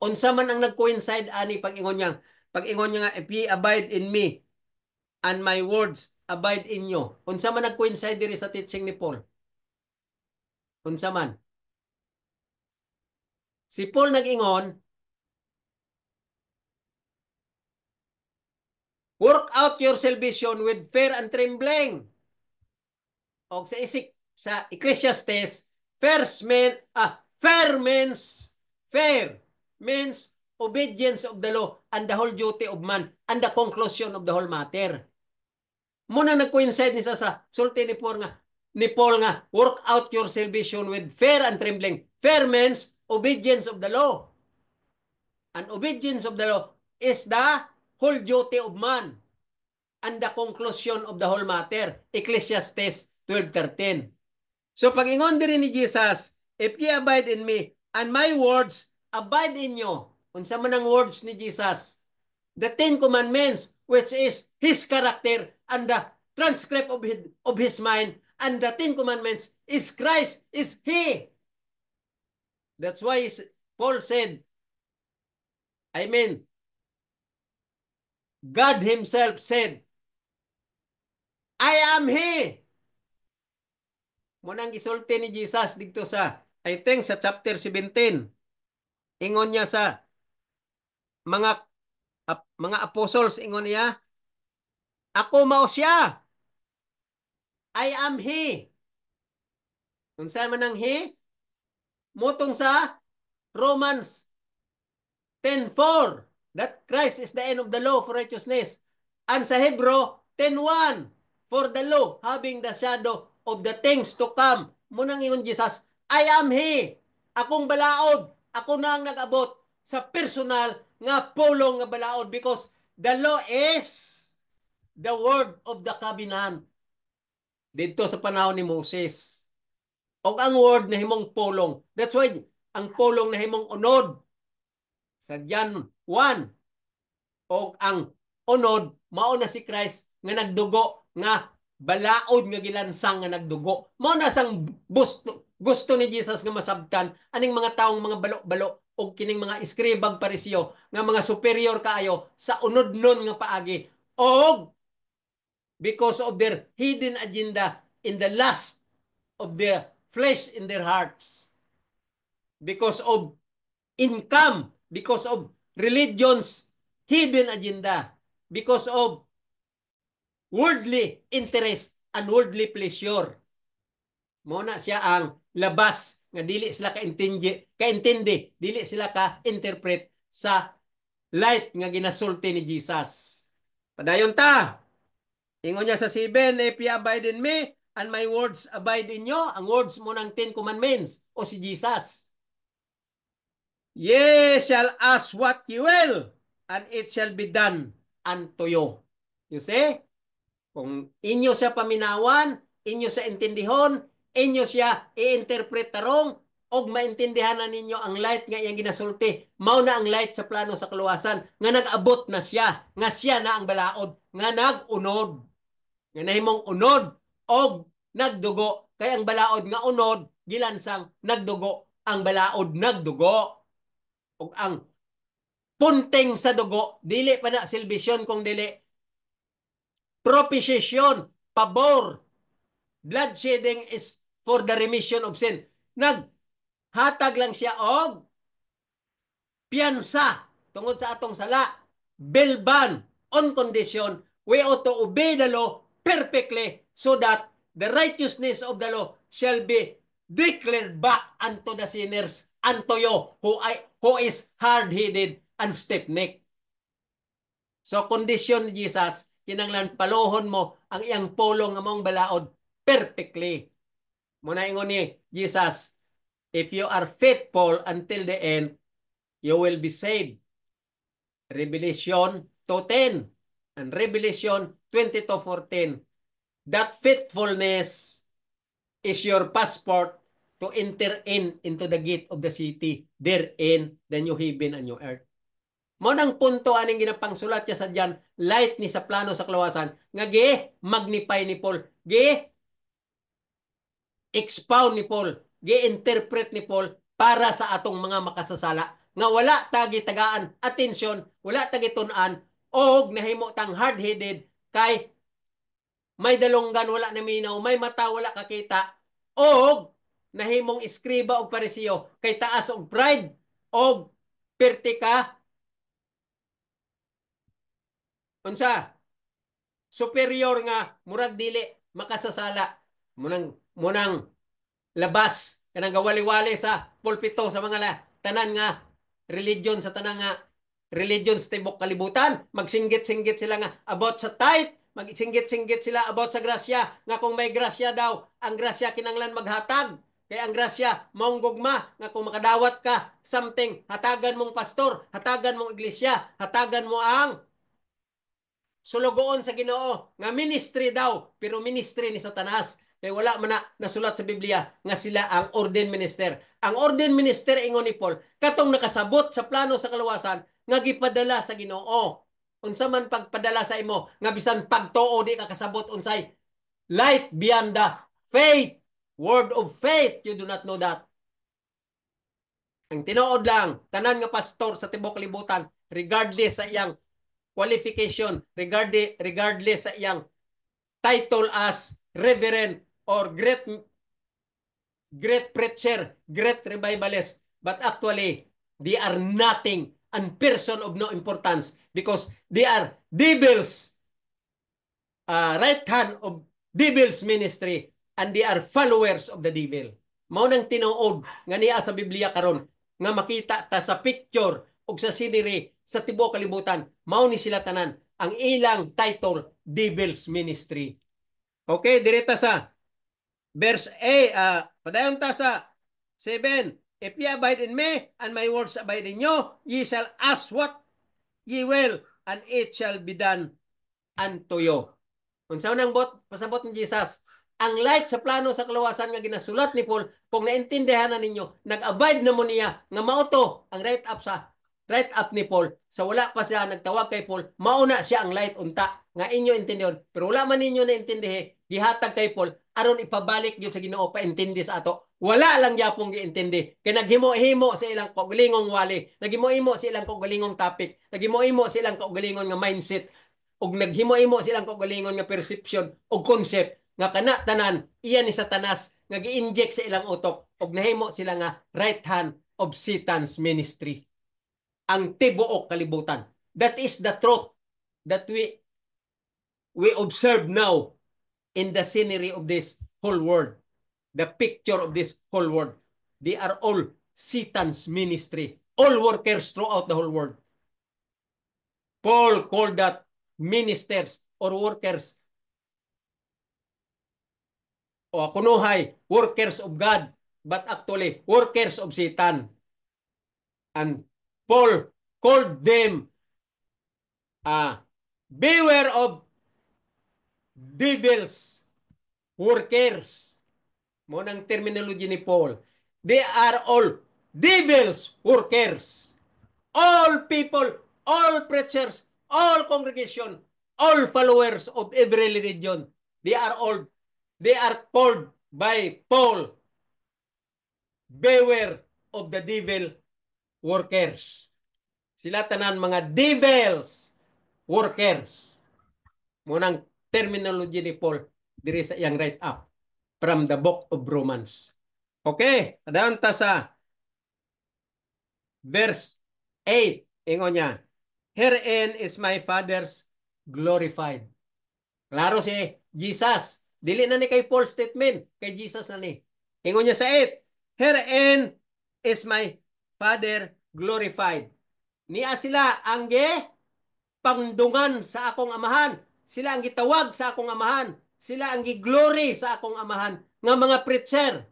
Unsa man ang nag-coincide ani pag-ingon niya nga, if ye abide in me, and my words abide in you. Unsa man nag-coincide diri sa teaching ni Paul? Unsa man? Si Paul nag-ingon, work out your salvation with fear and trembling. O sa Ecclesiastes, fair means obedience of the law and the whole duty of man and the conclusion of the whole matter. Muna nag-coincide ni sa sulti ni Paul nga, work out your salvation with fear and trembling. Fear means obedience of the law. And obedience of the law is the whole duty of man and the conclusion of the whole matter. Ecclesiastes 12:13. So pag-ingon diri ni Jesus, if ye abide in me and my words abide in you. Unsa man ang words ni Jesus? The 10 Commandments, which is His character and the transcript of His mind, and the 10 Commandments is Christ, is He. That's why Paul said, God Himself said, I am He. Munang gisulti ni Jesus dito sa, I think sa chapter 17. Ingon niya sa mga apostles, ingon niya, ako mao siya. I am He. Unsa man ang He? Mutong sa Romans 10:4, that Christ is the end of the law for righteousness. And sa Hebrew 10:1, for the law having the shadow of the things to come. Munang ingon Jesus, I am He. Akong balaod. Ako na ang nag-abot sa personal nga pulong nga balaod because the law is the word of the covenant. Dito sa panahon ni Moses. O ang word na himong pulong. That's why ang pulong na himong unod sa John 1. O ang unod, mao na si Christ nga nagdugo nga balaod nga gilansang nga nagdugo. Mao na sang gusto ni Jesus nga masabtan aning mga taong mga balo-balo o kining mga iskribang parisyo nga mga superior kaayo sa unod nun nga paagi. O because of their hidden agenda in the lust of their flesh in their hearts. Because of income, because of religion's hidden agenda, because of worldly interest and worldly pleasure. Muna siya ang labas nga dili sila kaintindi, dili sila ka-interpret sa light nga ginasulti ni Jesus. Padayon ta. Ingon niya sa 7, if ye abide in me and my words abide in you, ang words mo ng 10 Commandments o si Jesus. Ye shall ask what you will, and it shall be done unto you. You see? Kung inyo siya paminawan, inyo siya intindihon, inyo siya i-interpret tarong, og maintindihan na ninyo ang light nga iyang ginasulti. Mao na ang light sa plano sa kaluwasan, nga nag-abot na siya, nga siya na ang balaod, nga nag-unod. Nga nahimong unod, og nagdugo. Kaya ang balaod nga unod, gilansang nagdugo, ang balaod nagdugo. Og ang punting sa dugo, dili pa na salvation kung dili propitiation, pabor. Blood shedding is for the remission of sin. Naghatag lang siya og piyansa tungod sa atong sala. Bail ban on condition we ought to obey the law perfectly so that the righteousness of the law shall be declared back unto the sinners, unto you who is hard-headed and stiff-necked. So condition ni Jesus, kinanglan palohon mo ang iyang polo nga mong balaod perfectly. Muna ingon ni Jesus, if you are faithful until the end, you will be saved. Revelation 2:10 and Revelation 22:14. That faithfulness is your passport to enter into the gate of the city, therein the new heaven and new earth. Mo nang punto aning ginapangsulat niya sa diyan, light ni sa plano sa kaluwasan, nga gi magnify ni Paul, gi expound ni Paul, gi interpret ni Paul para sa atong mga makasasala nga wala tagi tagaan atensyon, wala tagi tun-an og nahimo tang hard-headed kay may dalonggan wala naminaw, may mata wala kakita og nahimong iskriba og parisiyo kay taas og pride og pertika unsa superior nga murag dili makasasala munang labas kanang gawali-wali sa pulpito sa mga tanan nga religion sa tanan nga religion sa tibok kalibutan magsinggit-singgit sila nga about sa tithe magsinggit-singgit sila about sa grasya nga kung may grasya daw ang grasya kinanglan maghatag kay ang grasya maong gugma nga kung makadawat ka something hatagan mong pastor hatagan mong iglesia hatagan mo ang sulugoon sa Ginoo nga ministry daw pero ministry ni Satanas kay wala man na nasulat sa Biblia nga sila ang ordained minister. Ang ordained minister ingon ni Paul katong nakasabot sa plano sa kaluwasan nga gipadala sa Ginoo. Unsa man pagpadala sa imo nga bisan pagtuo di ka kasabot unsay light beyond the faith, word of faith, you do not know that. Ang tinuod lang tanan nga pastor sa tibok kalibutan regardless sa iyang qualification, regardless sa iyang title as reverend or great preacher, great revivalist, but actually, they are nothing and person of no importance because they are devils, right hand of devil's ministry, and they are followers of the devil. Mao nang tinuod nga niya sa Biblia karon nga makita ta sa picture ug sa scenery sa tibuok kalibutan, mao ni sila tanan ang ilang title devil's ministry. Okay, direta sa verse A, padayon ta sa 7. If ye abide in me, and my words abide in you, ye shall ask what ye will, and it shall be done unto you. Unsa nang pasabot ni Jesus? Ang light sa plano sa kaluwasan nga ginasulat ni Paul, kung naintindihan na ninyo, nag-abide na mo niya, nga mauto ang right up ni Paul, sa wala pa siya nagtawag kay Paul, mauna siya ang light unta, nga inyo intindihon. Pero wala man ninyo naintindihi, gihatag kay Paul, aron ipabalik yun sa Ginoo, paintindi sa ato. Wala lang yapong giintindi. Kaya naghimo-himo sa ilang kaugalingong wali, naghimo-himo sa ilang kaugalingong topic, naghimo-himo sa ilang kaugalingon nga mindset, ug naghimo-himo silang kaugalingon nga perception ug concept nga kana tanan iyan ni Satanas nga gi-inject sa ilang utok ug nahimo sila nga right hand of Satan's ministry. Ang tibuok kalibutan. That is the truth that we observe now in the scenery of this whole world. The picture of this whole world. They are all Satan's ministry. All workers throughout the whole world. Paul called that ministers or workers o kunuhay, workers of God, but actually workers of Satan. And Paul called them beware of devils workers. Mo nang terminology ni Paul. They are all devils workers. All people, all preachers, all congregation, all followers of every religion, they are called by Paul, beware of the devil workers. Sila tanan mga devils workers. Munang terminology ni Paul diri sa iyang write up from the book of Romans. Okay, adaan ta sa verse 8. Ingon niya, herein is my Father's glorified. Klaro si Jesus. Dili na ni kay Paul statement. Kay Jesus na ni. Ingon niya sa 8. Herein is my Father glorified. Niya sila ang pangdungan sa akong amahan Sila ang gitawag sa akong amahan. Sila ang giglory sa akong amahan. Nga mga preacher.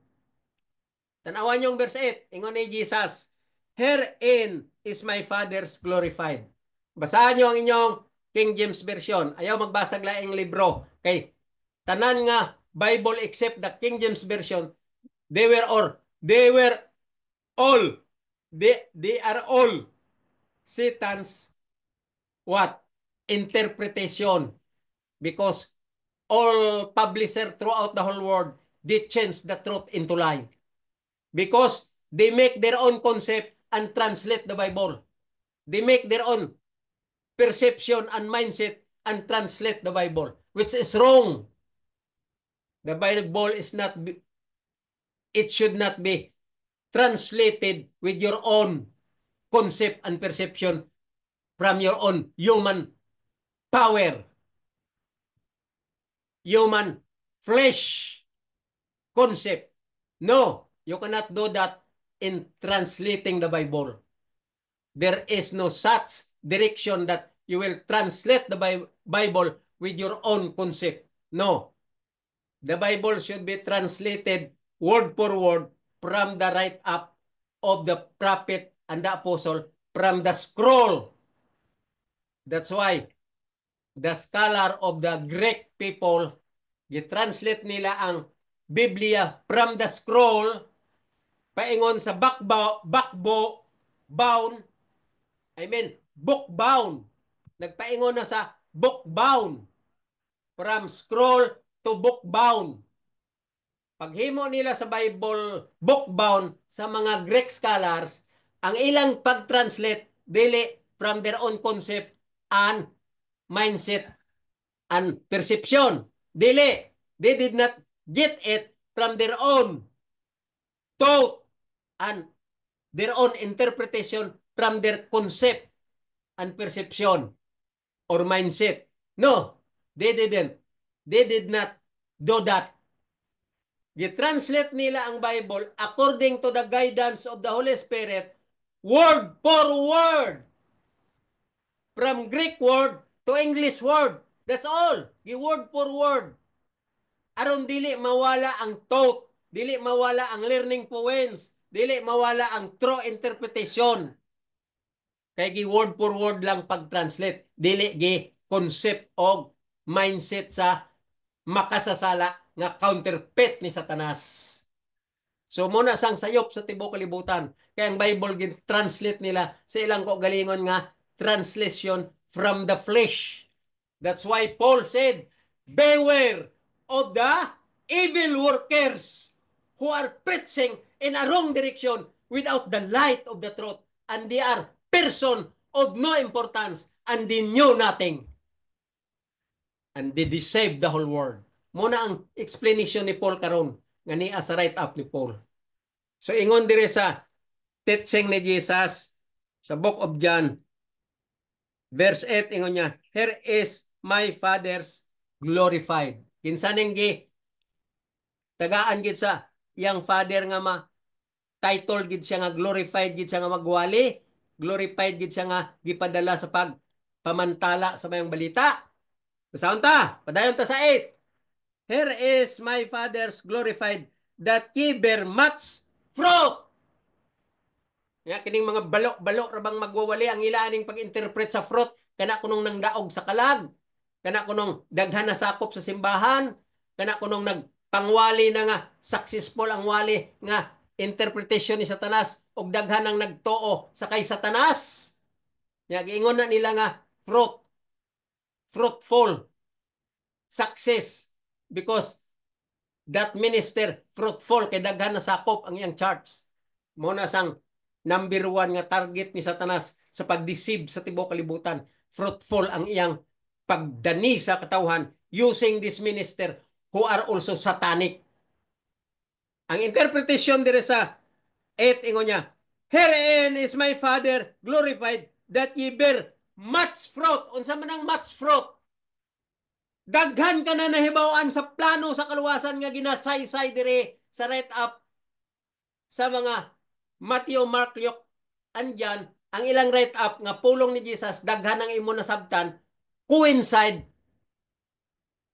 Tanawan yung verse 8. Ingon ni Jesus, herein is my Father's glorified. Basahan nyo ang inyong King James Version. Ayaw magbasag laing libro. Kay tanan nga Bible except the King James Version, they were all, they are all Satan's what? Interpretation. Because all publisher throughout the whole world, they change the truth into lie. Because they make their own concept and translate the Bible. They make their own perception and mindset and translate the Bible, which is wrong. The Bible is not, it should not be translated with your own concept and perception from your own human power, human flesh concept. No, you cannot do that in translating the Bible. There is no such direction that you will translate the Bible with your own concept. No. The Bible should be translated word for word from the write-up of the prophet and the apostle from the scroll. That's why the scholar of the Greek people, i-translate nila ang Biblia from the scroll paingon sa bound, book bound. Nagpaingon na sa book bound. From scroll to book bound. Paghimo nila sa Bible book bound sa mga Greek scholars, ang ilang pag-translate dili from their own concept and mindset and perception. Dili. They did not get it from their own thought and their own interpretation from their concept and perception or mindset. No, they didn't. They did not do that. Gi-translate nila ang Bible according to the guidance of the Holy Spirit, word for word. From Greek word to English word. That's all. Gi-word for word. Aron dili mawala ang thought, dili mawala ang learning points, dili mawala ang true interpretation. Kaya gi-word for word lang pag-translate. Dili gi-concept o mindset sa makasasala nga counterfeit ni Satanas. So muna sang sayop sa tibuok kalibutan. Kaya ang Bible gin-translate nila sa ilang kaugalingon nga translation from the flesh. That's why Paul said, beware of the evil workers who are preaching in a wrong direction without the light of the truth. And they are person of no importance and they knew nothing. And they deceived the whole world. Muna ang explanation ni Paul karon nga niya sa write-up ni Paul. So ingon dire sa teaching ni Jesus sa Book of John, verse 8, ingon niya, here is my Father's glorified. Kinsaning gi tagaan gid sa yang Father nga title gid siya nga glorified gid siya nga magwali, glorified gid siya nga gipadala sa pagpamantala sa mayang balita. Saon ta? Padayon ta sa 8. Here is my Father's glorified, that ye bear much fruit. Ya, kining mga balok-balok rabang magwawali ang ilaaning pag-interpret sa fruit, kana kunong nang daog sa kalag, kana kunong daghan na sakop sa simbahan, kana kunong nagpangwali na nga successful ang wali nga interpretation ni Satanas og daghan nang nagtuo sa kay Satanas. Ya, giingon na nila nga fruitful, success, because that minister fruitful kay daghan na sakop ang iyang church. Mo na sang number 1 nga target ni Satanas sa pag-deceive sa tibuok kalibutan. Fruitful ang iyang pagdani sa katawhan using this minister who are also satanic. Ang interpretation dire sa 8 ingon niya, herein is my Father glorified, that ye bear much fruit. Unsa man ang much fruit? Daghan ka na nahibawan sa plano sa kaluwasan nga ginasaysay dire sa write-up sa mga Matthew, Mark, Luke, andyan ang ilang write-up nga pulong ni Jesus, daghan ang imo nasabtan, coincide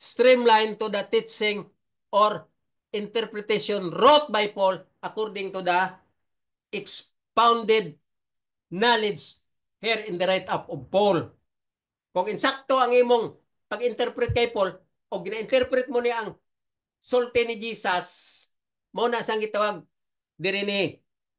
streamlined to the teaching or interpretation wrote by Paul according to the expounded knowledge here in the write-up of Paul. Kung insakto ang imong pag-interpret kay Paul, o gina-interpret mo niya ang sulti ni Jesus, mo na sang gitawag diri ni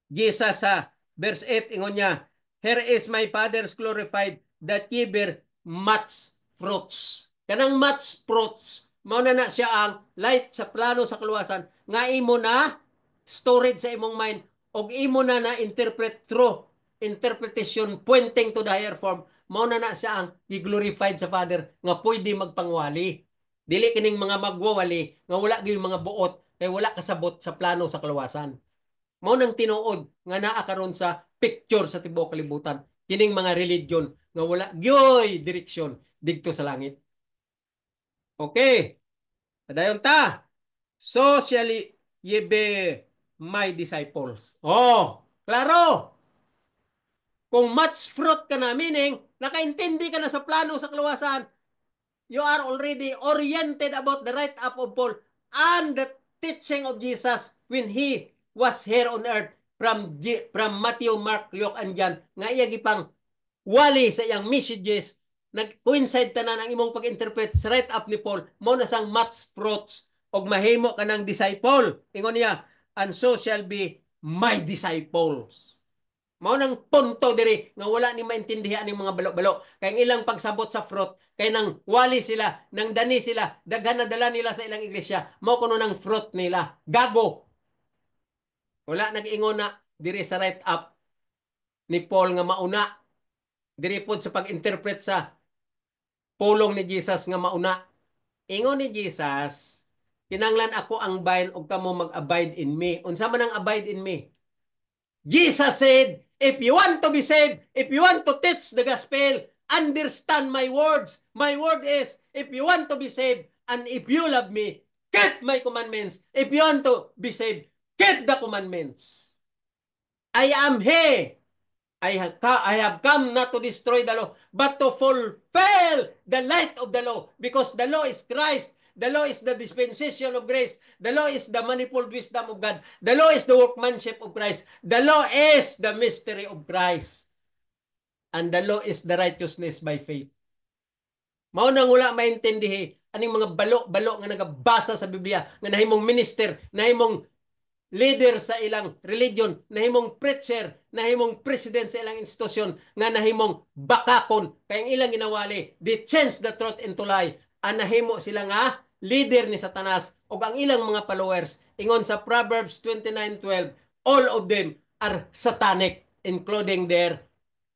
Jesus sa verse 8, ingon niya, here is my Father's glorified that ye bear much fruits. Kanang much fruits, mo na siya ang light sa plano sa kaluwasan, nga imo na storage sa imong mind, o imo na interpret through interpretation pointing to the higher form, mo na siya ang i-glorified sa Father nga pwede magpangwali. Dili kining mga magwawali nga wala gyud mga buot kay wala kasabot sa plano sa kaluwasan. Mao nang tinuod nga naa karon sa picture sa tibuok kalibutan kining mga religion nga wala gyoy direksyon didto sa langit. Okay. Padayon ta. Socially ye be my disciples. Oh, klaro. Kung much fruit ka na, meaning nakaintindi ka na sa plano sa kaluwasan, you are already oriented about the write-up of Paul and the teaching of Jesus when he was here on earth from Matthew, Mark, Luke, and John, nga iya gipang wali sa iyang messages, nag-coincide tanan ang imong pag-interpret sa write-up ni Paul, mo na sang much fruits, og mahimo ka ng disciple. Ingon niya, and so shall be my disciples. Mao nang punto diri nga wala ni maintindihan ning mga balo-balo kay ilang pagsabot sa fruit kay nang wali sila, nang dani sila, daghan na dala nila sa ilang iglesia, mao kuno nang fruit nila gago. Wala nag-ingon na diri sa write up ni Paul nga mauna diri pod sa pag-interpret sa pulong ni Jesus nga mauna. Ingon ni Jesus, kinanglan ako ang vine ug kamo mag-abide in me. Unsa man ang abide in me? Jesus said, if you want to be saved, if you want to teach the gospel, understand my words. My word is, if you want to be saved, and if you love me, keep my commandments. If you want to be saved, keep the commandments. I am He. I have come not to destroy the law, but to fulfill the light of the law. Because the law is Christ. The law is the dispensation of grace. The law is the manifold wisdom of God. The law is the workmanship of Christ. The law is the mystery of Christ. And the law is the righteousness by faith. Mao nang wala maintindihi aning mga balo-balo nga nagabasa sa Biblia nga nahimong minister, nahimong leader sa ilang religion, nahimong preacher, nahimong president sa ilang institusyon, nga nahimong bakakon, kay ang ilang ginawali, they change the truth into lie, ang nahimo sila nga leader ni Satanas, o ang ilang mga followers, ingon sa Proverbs 29:12, all of them are satanic, including their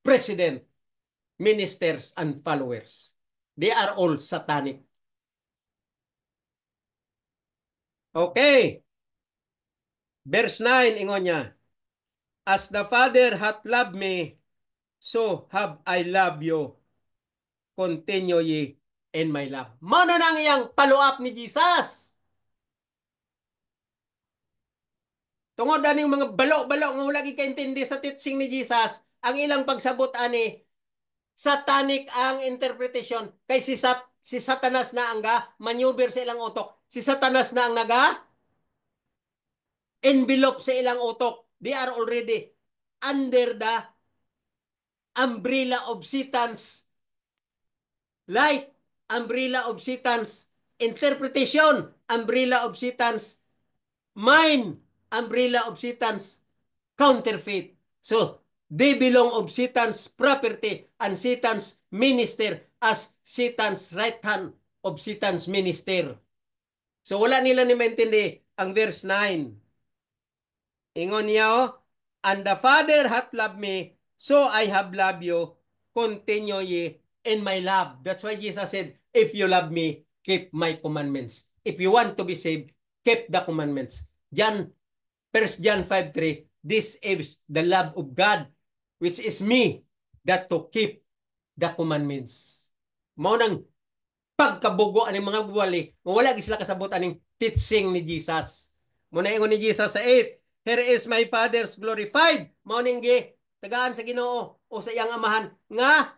president, ministers, and followers. They are all satanic. Okay. Verse 9, ingon niya, as the Father hath loved me, so have I loved you. Continue ye in my love. Mano nang iyang follow-up ni Jesus. Tungod aning mga balo-balo nga wala gikaintindi sa teaching ni Jesus, ang ilang pagsabot ani satanic ang interpretation kay si Satanas na ang maneuver sa ilang utok. Si Satanas na ang envelope sa ilang utok. They are already under the umbrella of Satan's light, umbrella of Satan's interpretation, umbrella of Satan's mind, umbrella of Satan's counterfeit. So, they belong of Satan's property and Satan's minister as Satan's right hand of Satan's minister. So, wala nila ni maintindi ang verse 9. Ingon niya, and the Father hath loved me, so I have loved you. Continue ye in my love. That's why Jesus said, if you love me, keep my commandments. If you want to be saved, keep the commandments. 1 John 5:3, this is the love of God, which is me, that to keep the commandments. Mao nang pagkabugo aning mga buwali, wala sila kasabot aning teaching ni Jesus. Muna ingon ni Jesus sa 8, here is my Father's glorified. Mao ning tagaan sa Ginoo o sa iyang amahan nga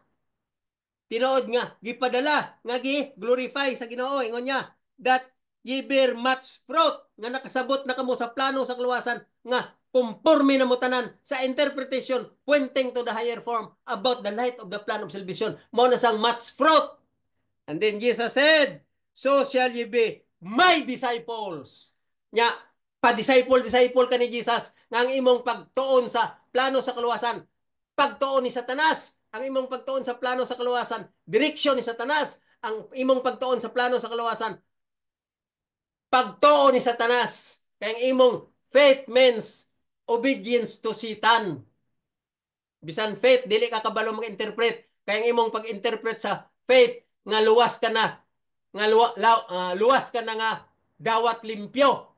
tinuod nga gipadala nga gi-glorify sa Ginoo, ingon niya that ye bear much fruit, nga nakasabot na kamo sa plano sa kaluwasan, nga conforme na mo tanan sa interpretation pointing to the higher form about the light of the plan of salvation. Mao na sang much fruit. And then Jesus said, so shall ye be my disciples. Nya, pa-disciple ka ni Jesus, nga ang imong pagtuon sa plano sa kaluwasan, pagtuon ni Satanas, ang imong pagtuon sa plano sa kaluwasan, direksyon ni Satanas, ang imong pagtuon sa plano sa kaluwasan, pagtuon ni Satanas. Kaya ang imong faith means obedience to Satan. Bisan faith, dili ka kabalo mag-interpret. Kaya ang imong pag-interpret sa faith, nga luwas ka na, nga luwas ka na nga dawat limpyo.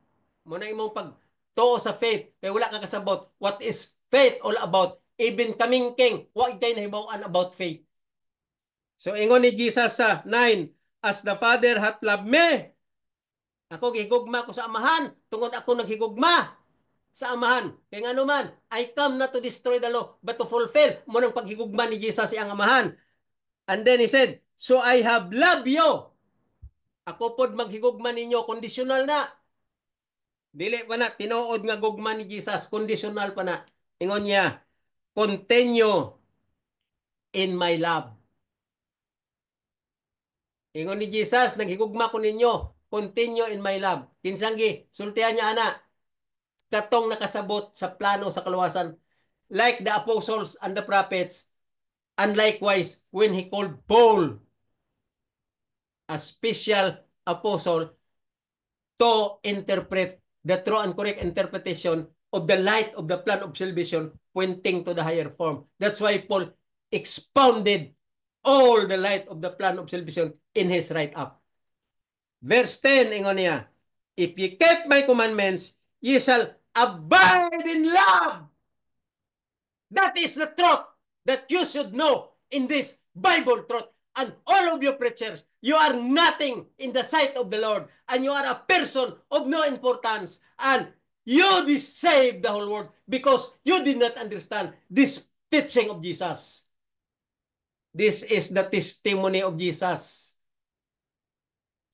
Muna imong pagtuo sa faith, kaya wala ka kasabot. What is faith all about? Even kaming king, wag tayo nahibawan about faith. So ingon ni Jesus sa 9, as the Father hath loved me, ako gihigugma ko sa amahan, tungod ako naghigugma sa amahan. Kaya nga naman, I come not to destroy the law, but to fulfill. Munang paghigugma ni Jesus ang amahan. And then he said, so I have loved you. Ako pod maghigugma ninyo, conditional na. Dili pa na, tinuod nga gugma ni Jesus, conditional pa na. Ingon niya, continue in my love. Ingon ni Jesus, naghigugma ko ninyo, continue in my love. Kinsanggi, sultihan niya ana, katong nakasabot sa plano sa kaluwasan, like the apostles and the prophets, and likewise when he called Paul, a special apostle, to interpret the true and correct interpretation of the light of the plan of salvation pointing to the higher form. That's why Paul expounded all the light of the plan of salvation in his write-up. Verse 10, ingon niya, if ye keep my commandments, ye shall abide in love. That is the truth that you should know in this Bible truth. And all of you preachers, you are nothing in the sight of the Lord, and you are a person of no importance, and you deceived the whole world because you did not understand this teaching of Jesus. This is the testimony of Jesus,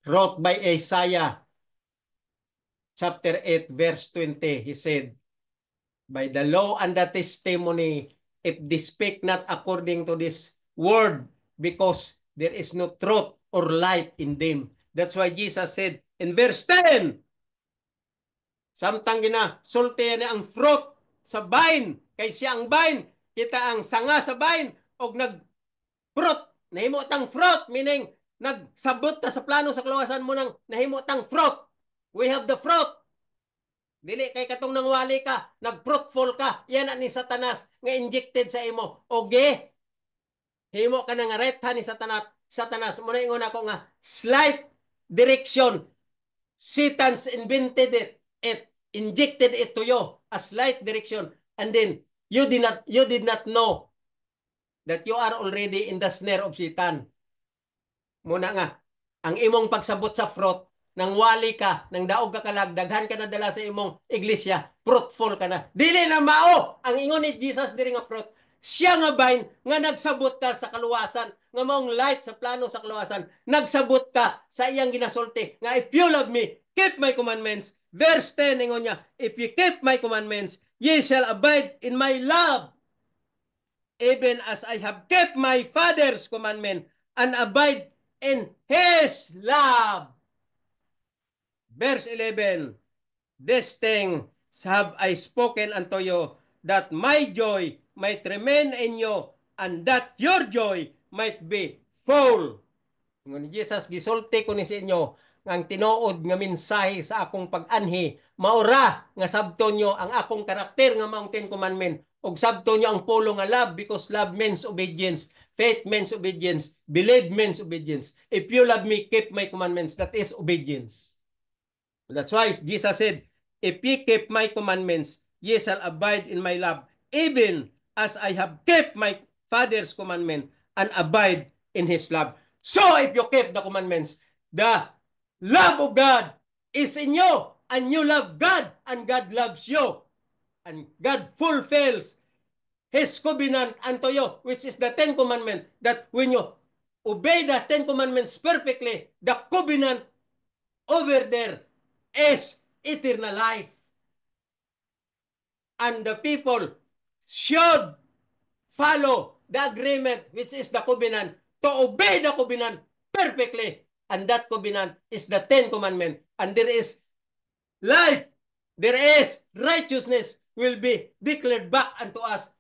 wrote by Isaiah, chapter 8, verse 20. He said, by the law and the testimony, if they speak not according to this word, because there is no truth or light in them. That's why Jesus said in verse 10, samtang sultihan niya ang fruit sa vine, kay siya ang vine, kita ang sanga sa vine, og nag-fruit, nahimotang fruit, meaning nagsabot ta sa plano sa kaluwasan mo nang nahimotang fruit. We have the fruit. Dili kay katong nangwali ka, nag-fruitful ka, yan ni Satanas nga injected sa imo. Oge, himo ka na nga retha ni Satanas. Muna ingon ako nga, slight direction. Satan's invented it, injected it to you, a slight direction. And then, you did not know that you are already in the snare of Satan. Muna nga, ang imong pagsabot sa fruit, nang wali ka, nang daog ka kalag, daghan ka na dala sa imong iglesia, fruitful ka na. Dili na mao ang ingon ni Jesus diri nga fruit. Siya nga vine nga nagsabot ka sa kaluwasan, nga maong light sa plano sa kaluwasan, nagsabot ka sa iyang ginasulti, nga if you love me, keep my commandments. Verse 10 ingon niya, if you keep my commandments, ye shall abide in my love, even as I have kept my Father's commandment, and abide in His love. Verse 11, this thing have I spoken unto you, that my joy might remain in you, and that your joy might be full. Ngunit ni Jesus, gisulti ko ni sa inyo, ang tinuod nga mensahe sa akong pag-anhi, maura nga sabton nyo ang akong karakter nga maong 10 commandment, og sabton nyo ang pulo nga love, because love means obedience. Faith means obedience. Believe means obedience. If you love me, keep my commandments. That is obedience. That's why Jesus said, if ye keep my commandments, ye shall abide in my love, even as I have kept my Father's commandment and abide in His love. So if you keep the commandments, the love of God is in you, and you love God, and God loves you. And God fulfills His covenant unto you, which is the 10 commandments, that when you obey the Ten Commandments perfectly, the covenant over there is eternal life. And the people should follow the agreement, which is the covenant, to obey the covenant perfectly. And that covenant is the Ten Commandments. And there is life, there is righteousness will be declared back unto us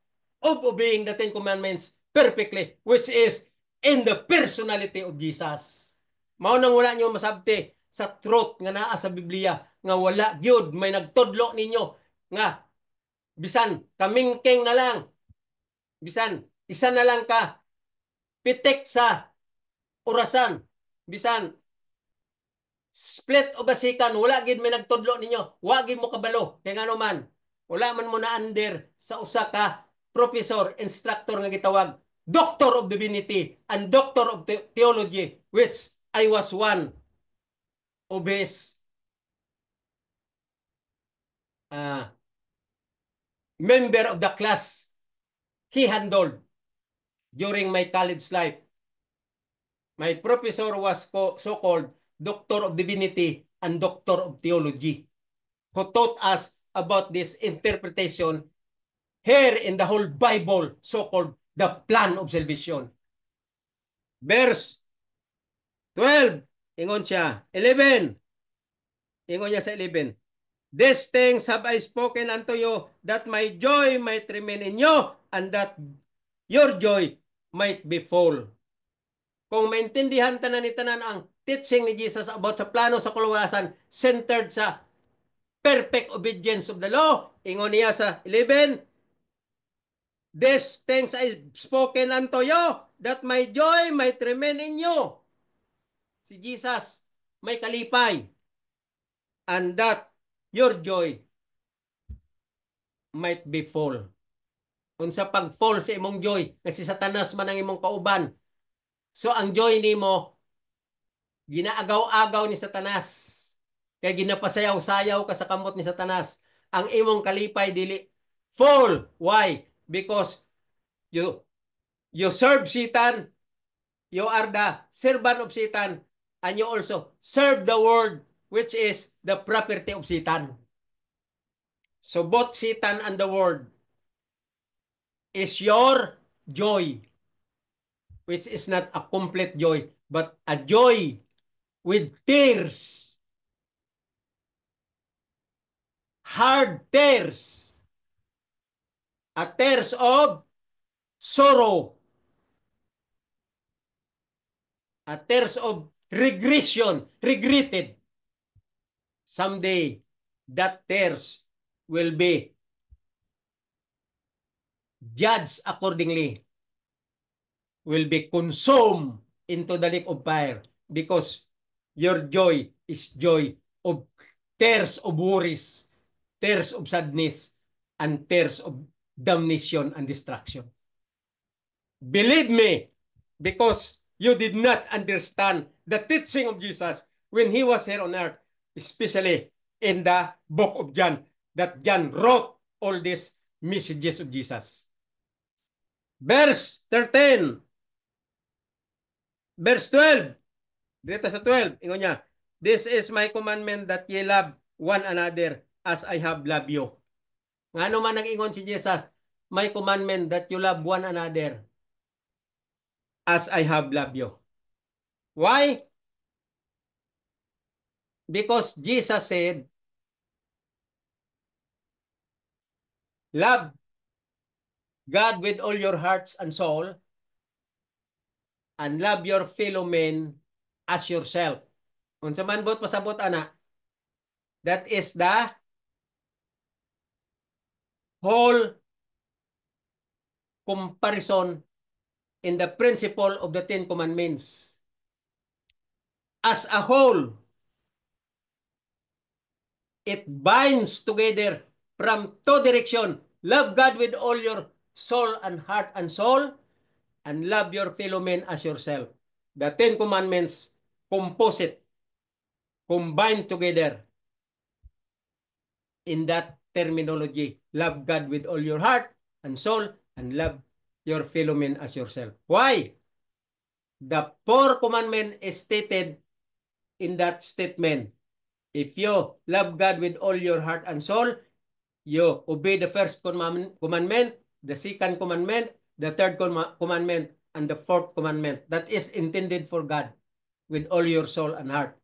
of obeying the Ten Commandments perfectly, which is in the personality of Jesus. Mao nang wala nyo masabti sa truth nga naa sa Biblia nga wala gyud may nagtudlo ninyo nga bisan kamingking na lang, bisan isa na lang ka pitik sa orasan, bisan split o basikan, wala gid may nagtudlo ninyo, wa gid mo kabalo kay ngano man wala man mo na under sa usa ka professor instructor nga gitawag Doctor of Divinity and Doctor of Theology, which I was one of his member of the class he handled during my college life. My professor was so-called Doctor of Divinity and Doctor of Theology, who taught us about this interpretation here in the whole Bible, so-called the plan of salvation. Verse 12, ingon siya. 11, ingon niya sa 11. These things have I spoken unto you, that my joy might remain in you, and that your joy might be full. Kung maintindihan tanan ni tanan ang teaching ni Jesus about sa plano sa kaluwasan, centered sa perfect obedience of the law, ingon niya sa 11, these things I spoken unto you, that my joy might remain in you. Si Jesus may kalipay, and that your joy might be full. Unsa pag full sa imong joy, kasi Satanas man ang imong kauban. So ang joy nimo ginaagaw-agaw ni Satanas. Kaya ginapasayaw-sayaw ka sa kamot ni Satanas. Ang imong kalipay dili full. Why? Because you serve Satan, you are the servant of Satan, and you also serve the world, which is the property of Satan. So both Satan and the world is your joy, which is not a complete joy, but a joy with tears, hard tears, a tears of sorrow, a tears of regretted. Someday, that tears will be judged accordingly, will be consumed into the lake of fire, because your joy is joy of tears of worries, tears of sadness, and tears of damnation and destruction. Believe me, because you did not understand the teaching of Jesus when he was here on earth, especially in the book of John, that John wrote all these messages of Jesus. Verse 13, verse 12, dito sa 12, ingon niya, this is my commandment, that ye love one another as I have loved you. Nga naman nag-ingon si Jesus, my commandment, that you love one another as I have loved you. Why? Because Jesus said, love God with all your hearts and soul, and love your fellow men as yourself. Unsa man bot pasabot ana, that is the whole comparison in the principle of the Ten Commandments. As a whole, it binds together from two directions. Love God with all your soul and heart and soul, and love your fellow men as yourself. The Ten Commandments composite, combined together in that terminology. Love God with all your heart and soul, and love your fellow men as yourself. Why? The four commandment is stated in that statement. If you love God with all your heart and soul, you obey the first commandment, the second commandment, the third commandment, and the fourth commandment. That is intended for God with all your soul and heart.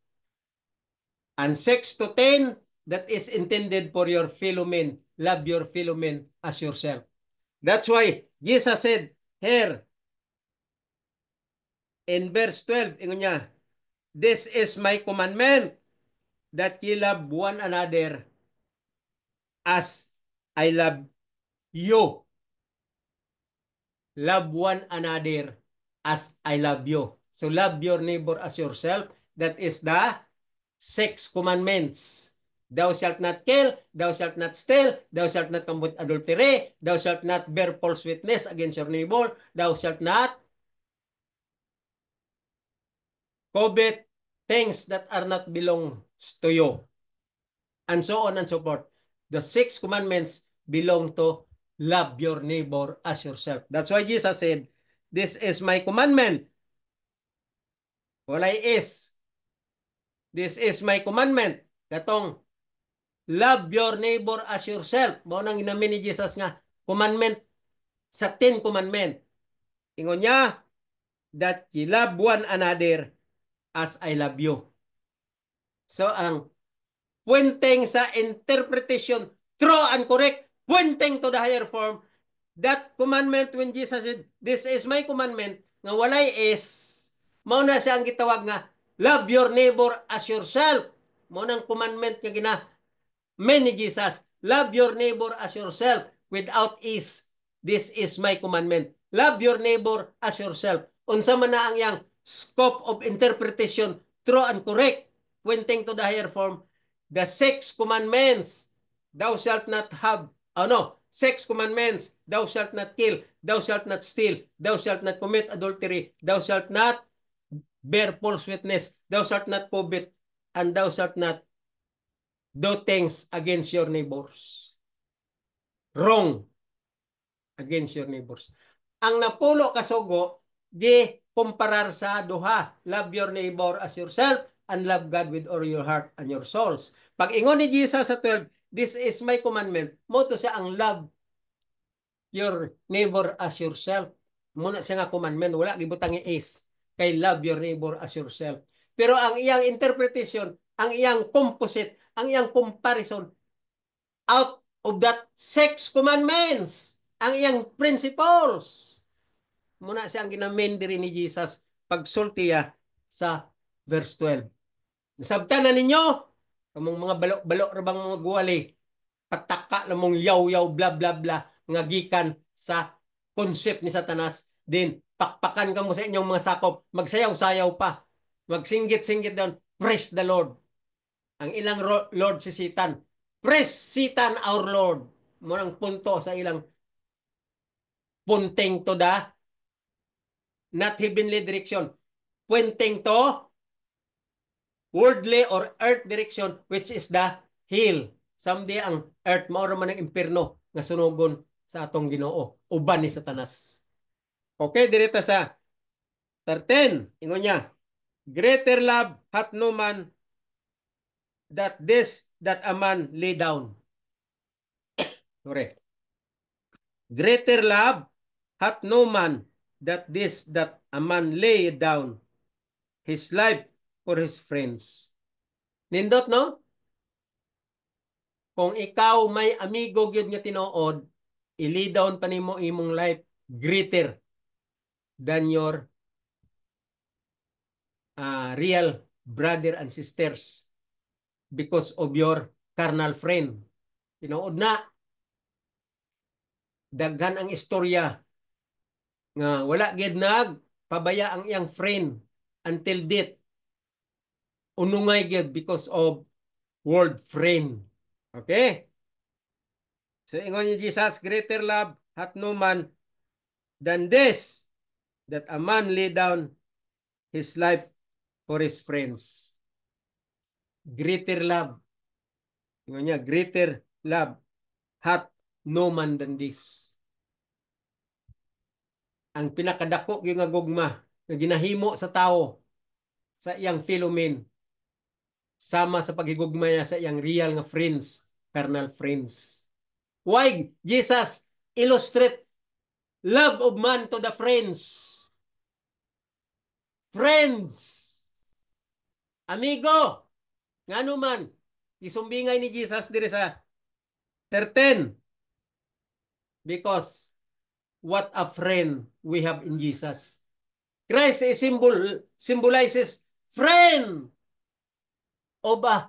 And 6 to 10, that is intended for your fellow men. Love your fellow men as yourself. That's why Jesus said here in verse 12, ingon niya, this is my commandment that ye love one another as I love you. Love one another as I love you. So love your neighbor as yourself. That is the 6 commandments. Thou shalt not kill, thou shalt not steal, thou shalt not commit adultery, thou shalt not bear false witness against your neighbor, thou shalt not covet things that are not belongs to you. And so on and so forth. The 6 commandments belong to love your neighbor as yourself. That's why Jesus said, this is my commandment. Walay is. This is my commandment. Katong, love your neighbor as yourself. Mao nang ginamin ni Jesus nga, commandment sa 10 commandment. Ingon niya, that ye love one another as I love you. So, ang puwenteng sa interpretation, true and correct, puwenteng to the higher form, that commandment when Jesus said, this is my commandment, nga walay is, mao na siya ang gitawag nga, love your neighbor as yourself. Mao nang commandment nga gina, many Jesus, love your neighbor as yourself without is. This is my commandment. Love your neighbor as yourself. Unsa man na ang yang scope of interpretation, true and correct, pointing to the higher form, the 6 commandments, thou shalt not have, 6 commandments, thou shalt not kill, thou shalt not steal, thou shalt not commit adultery, thou shalt not bear false witness, thou shalt not covet, and thou shalt not do things against your neighbors. Wrong against your neighbors. Ang napulo kasugo, di kumparar sa duha. Love your neighbor as yourself and love God with all your heart and your souls. Pag ingon ni Jesus sa 12, this is my commandment. Mo to siya ang love your neighbor as yourself. Muna siya nga commandment. Wala gibutang is. Kay love your neighbor as yourself. Pero ang iyang interpretation, ang iyang composite, ang iyang comparison, out of that 6 commandments, ang iyang principles. Muna siya ang ginamin diri ni Jesus pagsultiya sa verse 12. Nasabtan na ninyo, kamong mga balok-balok rabang mga guwali, pataka na mong yaw-yaw, bla bla bla, nga gikan sa concept ni Satanas, din pakpakan ka mo sa inyong mga sakop, magsayaw-sayaw pa, magsinggit-singgit doon, praise the Lord. Ang ilang Lord si Satan, praise Satan our Lord. Murang punto sa ilang punting to the not heavenly direction, pointing to worldly or earth direction, which is the hell. Someday ang earth, maura man ang impierno nga sunugon sa atong Ginoo, uban ni Satanas. Okay, direta sa 13, ingon niya, greater love hath no man that this that a man lay down. Correct. Greater love hath no man that this that a man lay down his life for his friends. Nindot, no? Kung ikaw may amigo gyud nga tinuod, ili down pa nimo imong life greater than your real brother and sisters because of your carnal friend. Tinuod na, daghan ang istorya nga wala gyud pabaya ang iyang friend until death. Unungay gyud because of word friend. Okay? So ingon ni Jesus, greater love hath no man than this, that a man lay down his life for his friends. Greater love. Ingon niya, greater love hath no man than this. Ang pinakadako yung nga gugma nga ginahimo sa tao sa iyang Philomen sama sa paghigugmaya sa iyang real nga friends, carnal friends. Why Jesus illustrate love of man to the friends? Friends, amigo, ngano man isumbingay ni Jesus diri sa 13 because what a friend we have in Jesus. Christ is symbolizes friend of a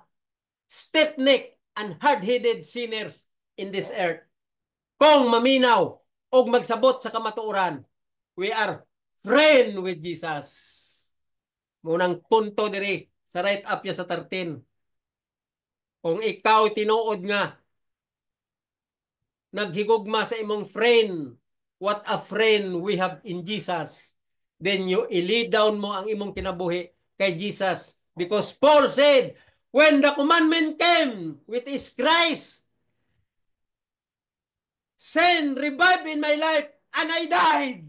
stiff-necked and hard-headed sinners in this earth. Kung maminaw o magsabot sa kamatuoran, we are friend with Jesus. Munang punto diri sa right up ya sa 13. Kung ikaw tinuod nga naghigugma sa imong friend, what a friend we have in Jesus, then you ilay down mo ang imong kinabuhi kay Jesus. Because Paul said, when the commandment came, which is Christ, sin revived in my life and I died.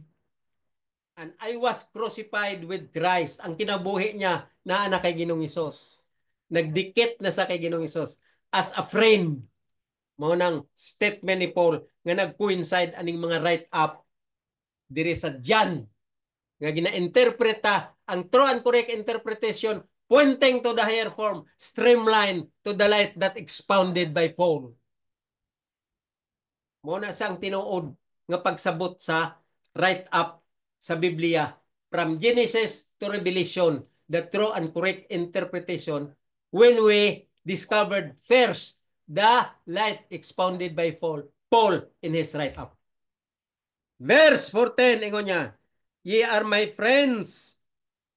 And I was crucified with Christ. Ang kinabuhi niya na anak kay Ginoong Hesus. Nagdikit na sa kay Ginoong Hesus as a friend. Mao nang statement ni Paul nga nag-coincide aning mga write-up diri sa John nga gina-interpreta ang true and correct interpretation pointing to the higher form, streamline to the light that expounded by Paul. Mao na siyang tinuod nga pagsabot sa write-up sa Biblia from Genesis to Revelation, the true and correct interpretation when we discovered first the light expounded by Paul in his write-up. Verse 14, ingon niya, ye are my friends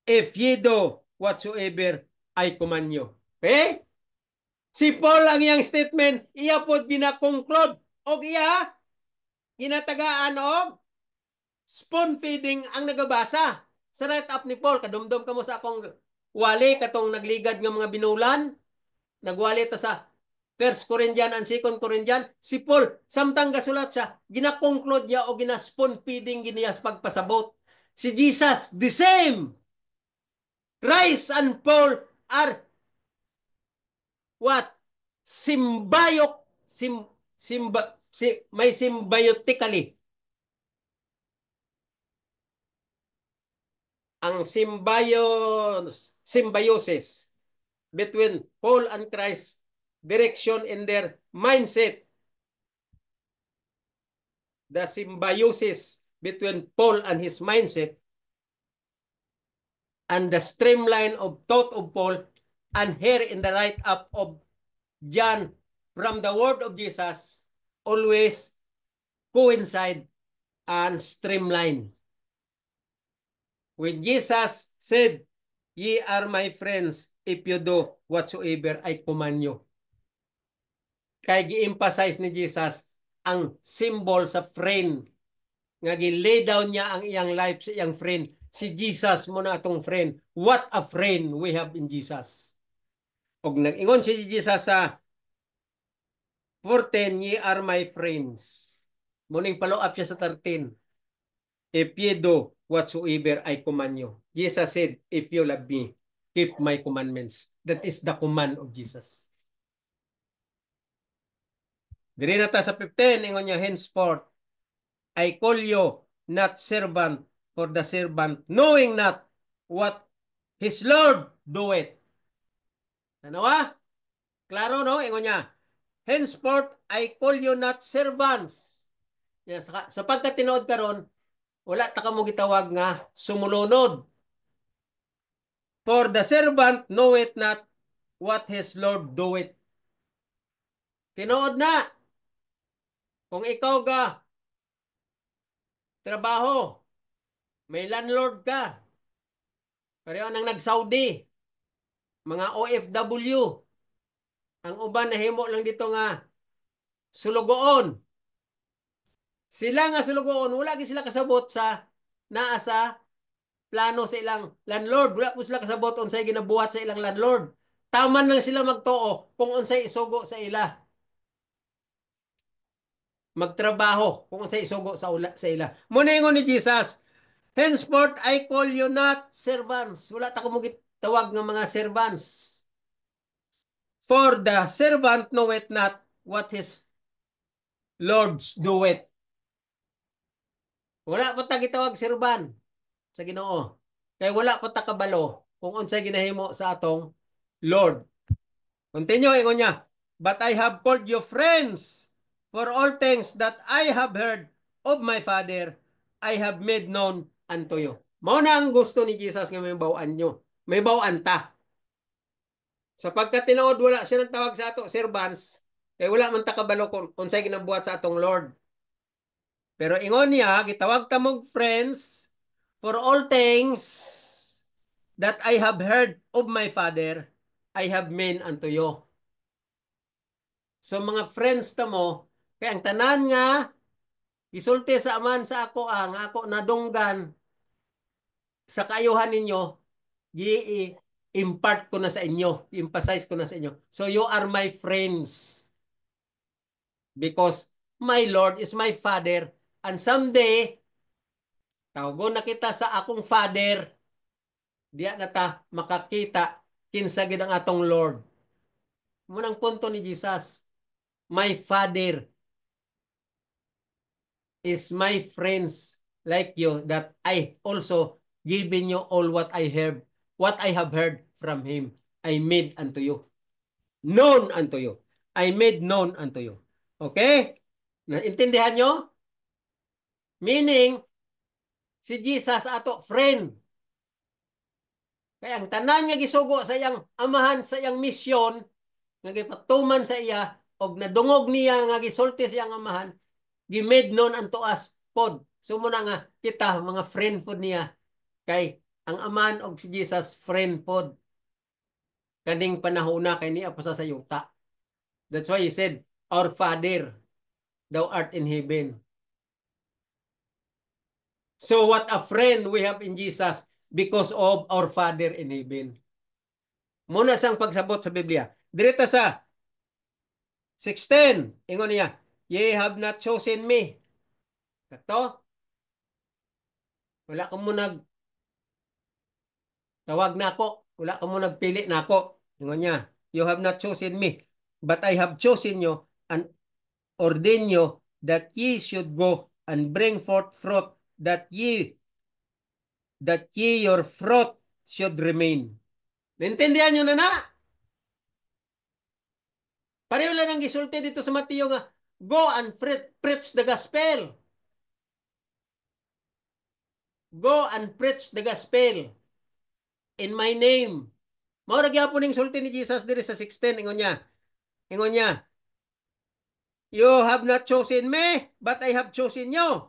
if ye do whatsoever I command you. Okay? Si Paul ang iyang statement, iya po gina-conclude o iya ginatagaan og spoon feeding ang nagabasa. Sa write-up ni Paul, kadumdum ka mo sa akong wali, katong nagligad ng mga binulan, nagwali ta sa 1 Corinthians and 2 Corinthians, si Paul, samtang gasulat siya, gina-conclude niya o gina-spoon feeding giniyas pagpasabot. Si Jesus, the same. Christ and Paul are what? Symbiotic, may symbiotically. Ang symbiosis between Paul and Christ, direction in their mindset, the symbiosis between Paul and his mindset, and the streamline of thought of Paul, and here in the write-up of John from the word of Jesus, always coincide and streamline. When Jesus said, ye are my friends if you do whatsoever I command you. Kaya gi-emphasize ni Jesus ang symbol sa friend. Nga gi-lay down niya ang iyang life sa iyang friend. Si Jesus mo na atong friend. What a friend we have in Jesus. Og nag-ingon si Jesus sa 14, ye are my friends. Muning follow up siya sa 13. If ye do whatsoever I command you. Jesus said, if you love me, keep my commandments. That is the command of Jesus. Diri na ta sa 15, ingon niya, henceforth, I call you not servant, for the servant, knowing not what his Lord doeth. Ano ah? Klaro no? Ingon niya, henceforth, I call you not servants. Yes, sa pagkatinood karon, wala ta ka mo gitawag nga sumulunod. For the servant knoweth not what his Lord doeth. Tinood na. Kung ikaw ka trabaho, may landlord ka. Pareho nang nag-Saudi, mga OFW. Ang uban nahimo lang dito nga sulugoon. Sila nga sulugoon, wala gi sila kasabot sa naa sa plano sa ilang landlord. Wala po sila kasabot unsay ginabuhat sa ilang landlord. Taman lang sila magtuo kung unsay isugo sa ila. Magtrabaho kung unsay isugo sa ila. Muningon ni Jesus, Henceforth, I call you not servants. Wala ta ko mo tawag ng mga servants. For the servant knoweth not what his lords doeth. Wala pa ta gitawag serban sa Ginoo. Kaya wala pa ta kabalo kung unsay ginahimo sa atong Lord. Continue, ingon niya. But I have called you friends, for all things that I have heard of my Father, I have made known unto you. Mao na ang gusto ni Jesus nga may bawaan nyo. May bawaan ta. Sapagkat tinuod wala siya nagtawag sa ato, servants, kaya wala man ta kabalo kung unsay ginabuhat sa atong Lord. Pero ingon niya, gitawag ta mong friends, for all things that I have heard of my Father, I have made unto you. So mga friends ta mo, kaya ang tanan nga, isulti sa aman sa ako ang ako nadunggan sa kaayuhan ninyo, i-impart ko na sa inyo, i-emphasize ko na sa inyo. So you are my friends because my Lord is my Father and someday, tawagon na kita sa akong Father, diya na ta makakita kinsa gid ang atong Lord. Munang punto ni Jesus, my Father is my friends like you that I also given you all what I have heard from him. I made unto you. Known unto you. I made known unto you. Okay? Naintindihan nyo? Meaning, si Jesus ato friend. Kaya ang tanan nga gisugo sa iyang amahan sa iyang misyon, nga gipatuman sa iya, og nadungog niya nga gisulti sa iyang amahan, gi-made known unto us pod. So muna nga kita mga friend pod niya kay ang aman og si Jesus friend pod. Kaning panahona kay niya pa sa yuta. That's why he said, Our Father, thou art in heaven. So what a friend we have in Jesus because of our Father in heaven. Muna sang pagsabot sa Biblia. Direta sa 16, ingon niya, Ye have not chosen me. Kato, wala ko mo tawag na ako. Wala ka mo nagpili na ako. Ingon niya, You have not chosen me, but I have chosen you and ordained you that ye should go and bring forth fruit, that ye your fruit should remain. Naintindihan nyo na? Pareho lang ang gisulti dito sa Mateo nga, Go and preach the gospel. Go and preach the gospel in my name. Mao ra gyapon ning sulti ni Jesus diri sa 16, ingon niya, You have not chosen me, but I have chosen you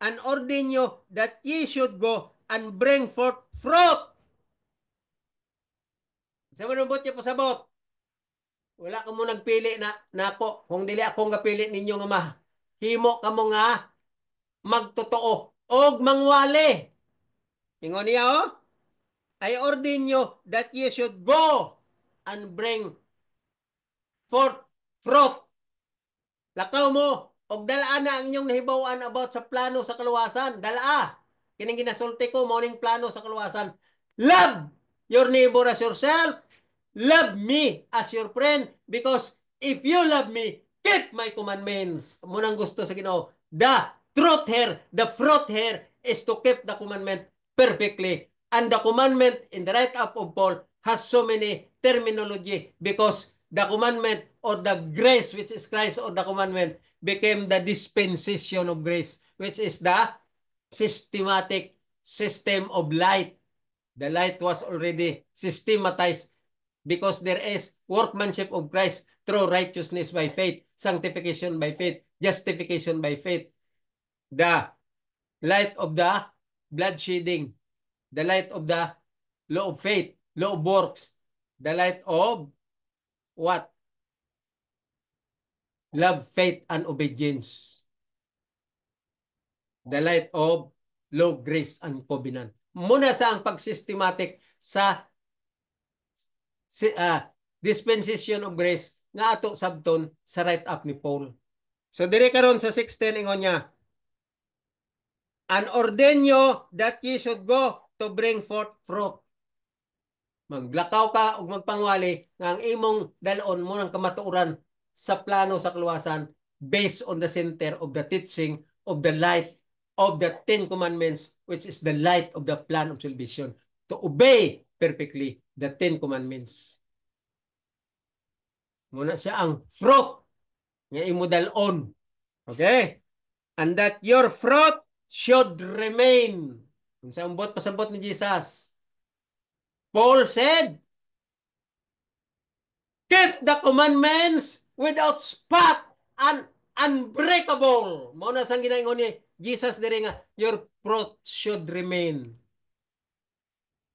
and ordained you that ye should go and bring forth fruit. Sa manubot niya pasabot, wala ka mo nagpili na ako. Kung dili akong gapili ninyo nga mahimo ka mo nga magtotoo og mangwali. Ingon niya, I ordain you that ye should go and bring forth fruit. Lakaw mo, og dalaan na ang inyong nahibawan about sa plano sa kaluwasan. Dalaa. Kining ginasulti ko, morning plano sa kaluwasan. Love your neighbor as yourself. Love me as your friend because if you love me, keep my commandments. Munang gusto sa Ginoo. The truth here, the fruit here is to keep the commandment perfectly. And the commandment in the write-up of Paul has so many terminology because the commandment or the grace which is Christ or the commandment became the dispensation of grace which is the systematic system of light. The light was already systematized because there is workmanship of Christ through righteousness by faith, sanctification by faith, justification by faith. The light of the blood shedding, the light of the law of faith, law of works, the light of what? Love, faith, and obedience. The light of law, grace, and covenant. Muna sa ang pag-systematic sa dispensation of grace nga ato sabton sa write-up ni Paul. So dire karon sa 16 ingon niya, and ordain you that ye should go to bring forth fruit. Maglakaw ka o magpangwali nga ang imong dalon mo ng kamatuoran sa plano sa kaluwasan based on the center of the teaching of the light of the Ten Commandments, which is the light of the plan of salvation, to obey perfectly the Ten Commandments. Muna siya ang fruit nga imo dalon. Okay? And that your fruit should remain. Kung sa umbot pasabot ni Jesus, Paul said, keep the commandments without spot and unbreakable. Muna sang ginaingon ni Jesus diri nga, your fruit should remain.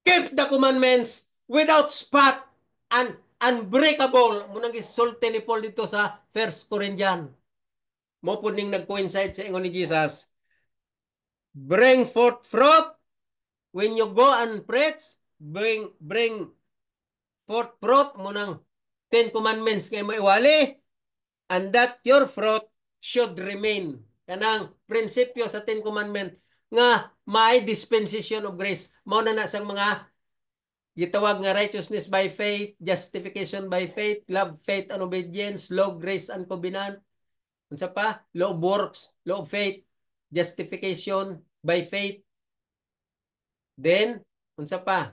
Keep the commandments without spot and unbreakable. Munang gisulti ni Paul dito sa 1 Corinthians. Mo po ning nag-coincide sa ingon ni Jesus. Bring forth fruit when you go and preach. Bring forth fruit munang 10 commandments kay mo iwali, and that your fruit should remain. Kanang prinsipyo sa 10 commandments nga may dispensation of grace. Mao na sang mga gitawag nga righteousness by faith, justification by faith, love, faith, and obedience, law, grace, and covenant. Unsa pa? Law of works, law of faith, justification by faith. Then, unsa pa?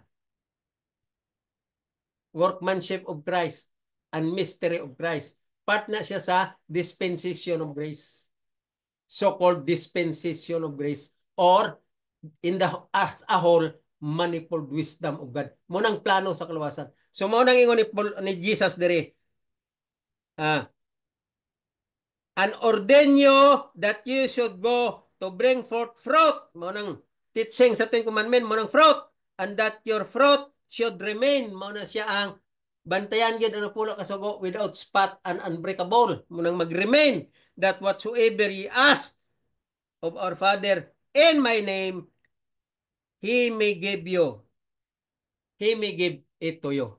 Workmanship of Christ and mystery of Christ. Part na siya sa dispensation of grace. So-called dispensation of grace, or in the as a whole, manifold wisdom of God. Munang plano sa kaluwasan. So munang ingon ni Jesus diri. And ordain you that you should go to bring forth fruit. Munang teaching sa 10 commandment, munang fruit, and that your fruit should remain. Muna siya ang bantayan yun ano pulo kasugo without spot and unbreakable. Munang mag-remain, that whatsoever ye ask of our Father in my name, He may give you. He may give it to you.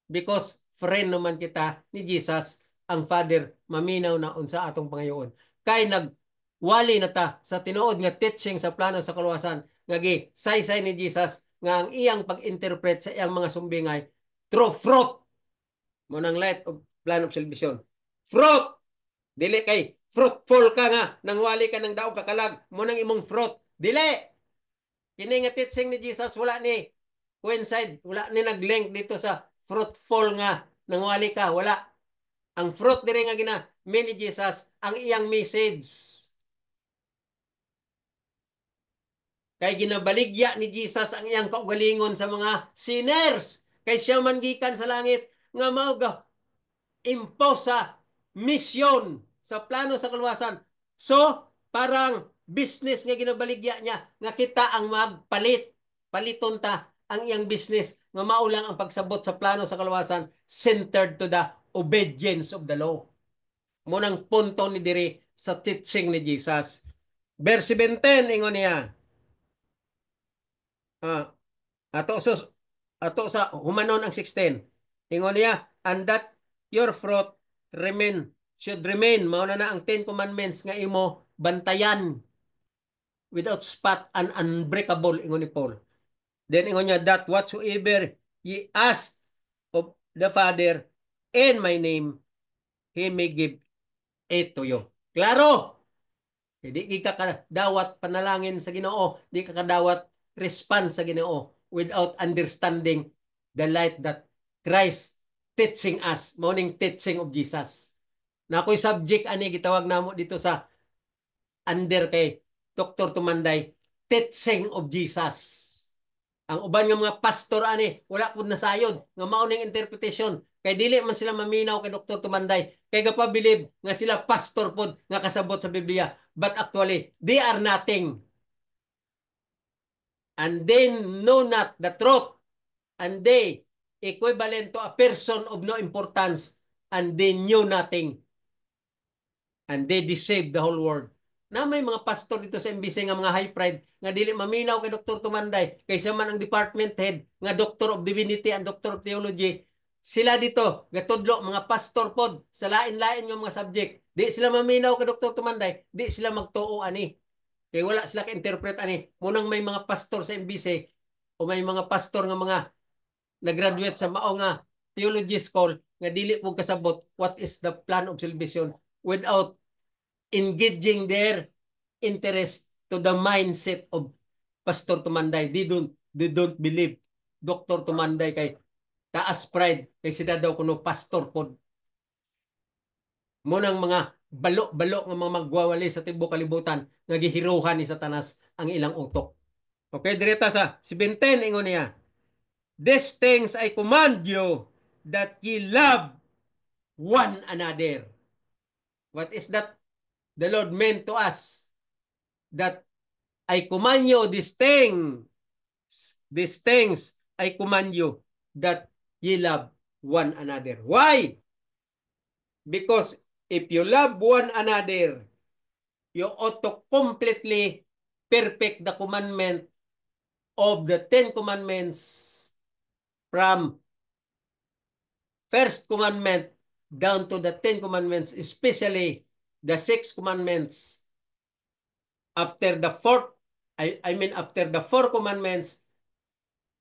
Because friend naman kita ni Jesus, ang Father, maminaw na unsa atong pangayoon. Kay nagwali na ta sa tinuod nga teaching sa plano sa kaluwasan, nga saysay ni Jesus, nga ang iyang pag-interpret sa iyang mga sumbingay, through fruit. Munang light of plan of salvation. Fruit! Dili kay fruitful ka nga, nangwali ka ng daog kakalag, munang imong fruit. Dili! Kini nga teaching ni Jesus, wala ni coincide, wala ni nag-link dito sa fruitful nga, nangwali ka, wala. Ang fruit diri nga ni Jesus, ang iyang message. Kay ginabaligya ni Jesus ang iyang kaugalingon sa mga sinners. Kay siya man gikan sa langit, nga mao impose sa mission sa plano sa kaluwasan. So, parang business nga ginabaligya niya nga kita ang magpalit. Paliton ta ang iyang business nga maulang ang pagsabot sa plano sa kaluwasan centered to the obedience of the law. Munang punto ni diri sa teaching ni Jesus. Verse 17 ingon niya. Ato sa humanon ang 16. Ingon niya, and that your fruit should remain. Mauna na ang 10 commandments nga imo bantayan without spot and unbreakable, ingon ni Paul. Then ingon niya, that whatsoever ye ask of the Father in my name, He may give it to you. Klaro! Hindi ka kadawat panalangin sa Ginoo, di ka kadawat response sa Ginoo without understanding the light that Christ teaching us, morning teaching of Jesus. Na ako'y subject ani gitawag namo dito sa under kay Dr. Tumanday, teaching of Jesus. Ang uban nga mga pastor ani wala pud nasayod nga mao ning interpretation kay dili man sila maminaw kay Dr. Tumanday kay gapabilib nga sila pastor pud nga kasabot sa Biblia, but actually they are nothing. And they know not the truth, and they equivalent to a person of no importance, and they knew nothing, and they deceived the whole world. Na may mga pastor dito sa MBC nga mga high pride nga dili maminaw kay Dr. Tumanday kay siya man ang department head nga Doctor of Divinity and Doctor of Theology. Sila dito gatudlo mga pastor pod sa lain-lain nga mga subject. Di sila maminaw kay Dr. Tumanday, di sila magtuo ani. Kaya wala sila ka-interpret ani. Munang may mga pastor sa MBC o may mga pastor nga mga nag-graduate sa mao nga theology school nga dili po kasabot what is the plan of salvation without engaging their interest to the mindset of Pastor Tumanday. They don't believe Dr. Tumanday kay taas pride kay sila daw kuno pastor pod. Munang mga balo-balo nga mga magwawali sa tibuok kalibutan nga gihiruhan ni Satanas ang ilang utok. Okay, direta sa 17 ingon niya. These things I command you that ye love one another. What is that the Lord meant to us? That I command you these things I command you that ye love one another. Why? Because if you love one another, you ought to completely perfect the commandment of the 10 commandments from first commandment down to the 10 commandments, especially the 6 commandments. After the fourth, after the 4 commandments,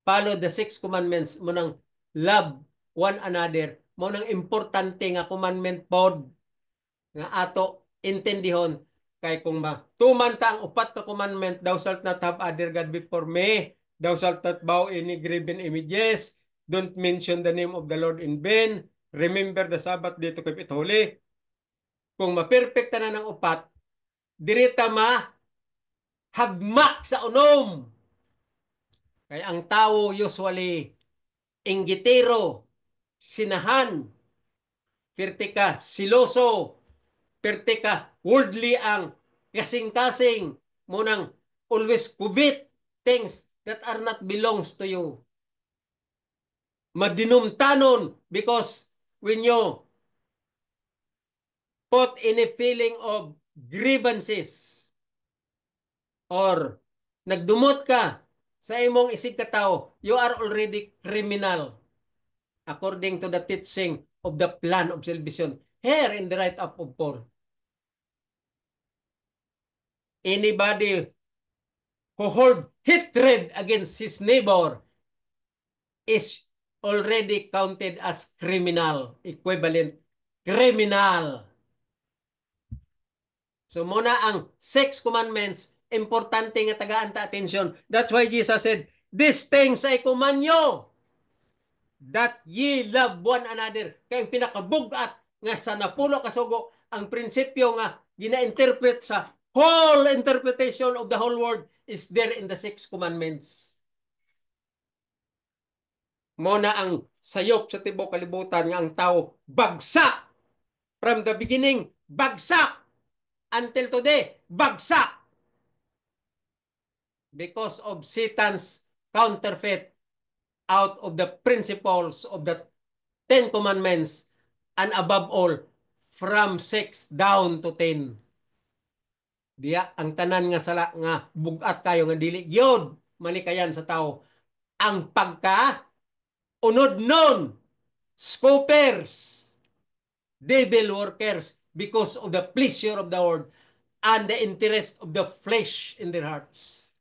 follow the 6 commandments mo nang love one another. Mo nang importante nga commandment pod nga ato intendihon kay kung tuman ta ang upat ka commandment, thou shalt not have other God before me, thou shalt not bow any graven images, don't mention the name of the Lord in vain, remember the Sabbath day to keep it holy. Kung maperpekta na ng upat, dirita hagmak sa unom. Kaya ang tao usually inggitero, sinahan, perte ka siloso, perte ka worldly ang kasing-kasing, munang always covet things that are not belongs to you. Madinumtanon because when you put any feeling of grievances or nagdumot ka sa imong isig katao, you are already criminal according to the teaching of the plan of salvation here in the write-up of Paul. Anybody who hold hatred against his neighbor is already counted as criminal, equivalent criminal. So muna ang 6 commandments, importante nga tagaan ta attention. That's why Jesus said, these things I command you, that ye love one another. Kaya ang pinakabugat nga sa napulo kasugo, ang prinsipyo nga gina-interpret sa whole interpretation of the whole world is there in the 6 commandments. Muna ang sayop sa tibuok kalibutan nga ang tao bagsak. From the beginning, bagsak. Until today, bagsak. Because of Satan's counterfeit out of the principles of the 10 commandments and above all, from 6 down to 10. Diya, ang tanan nga sala nga bugat kayo nga dili gyud malikayan sa tao. Ang pagka unod nun, scoopers, devil workers, because of the pleasure of the world and the interest of the flesh in their hearts.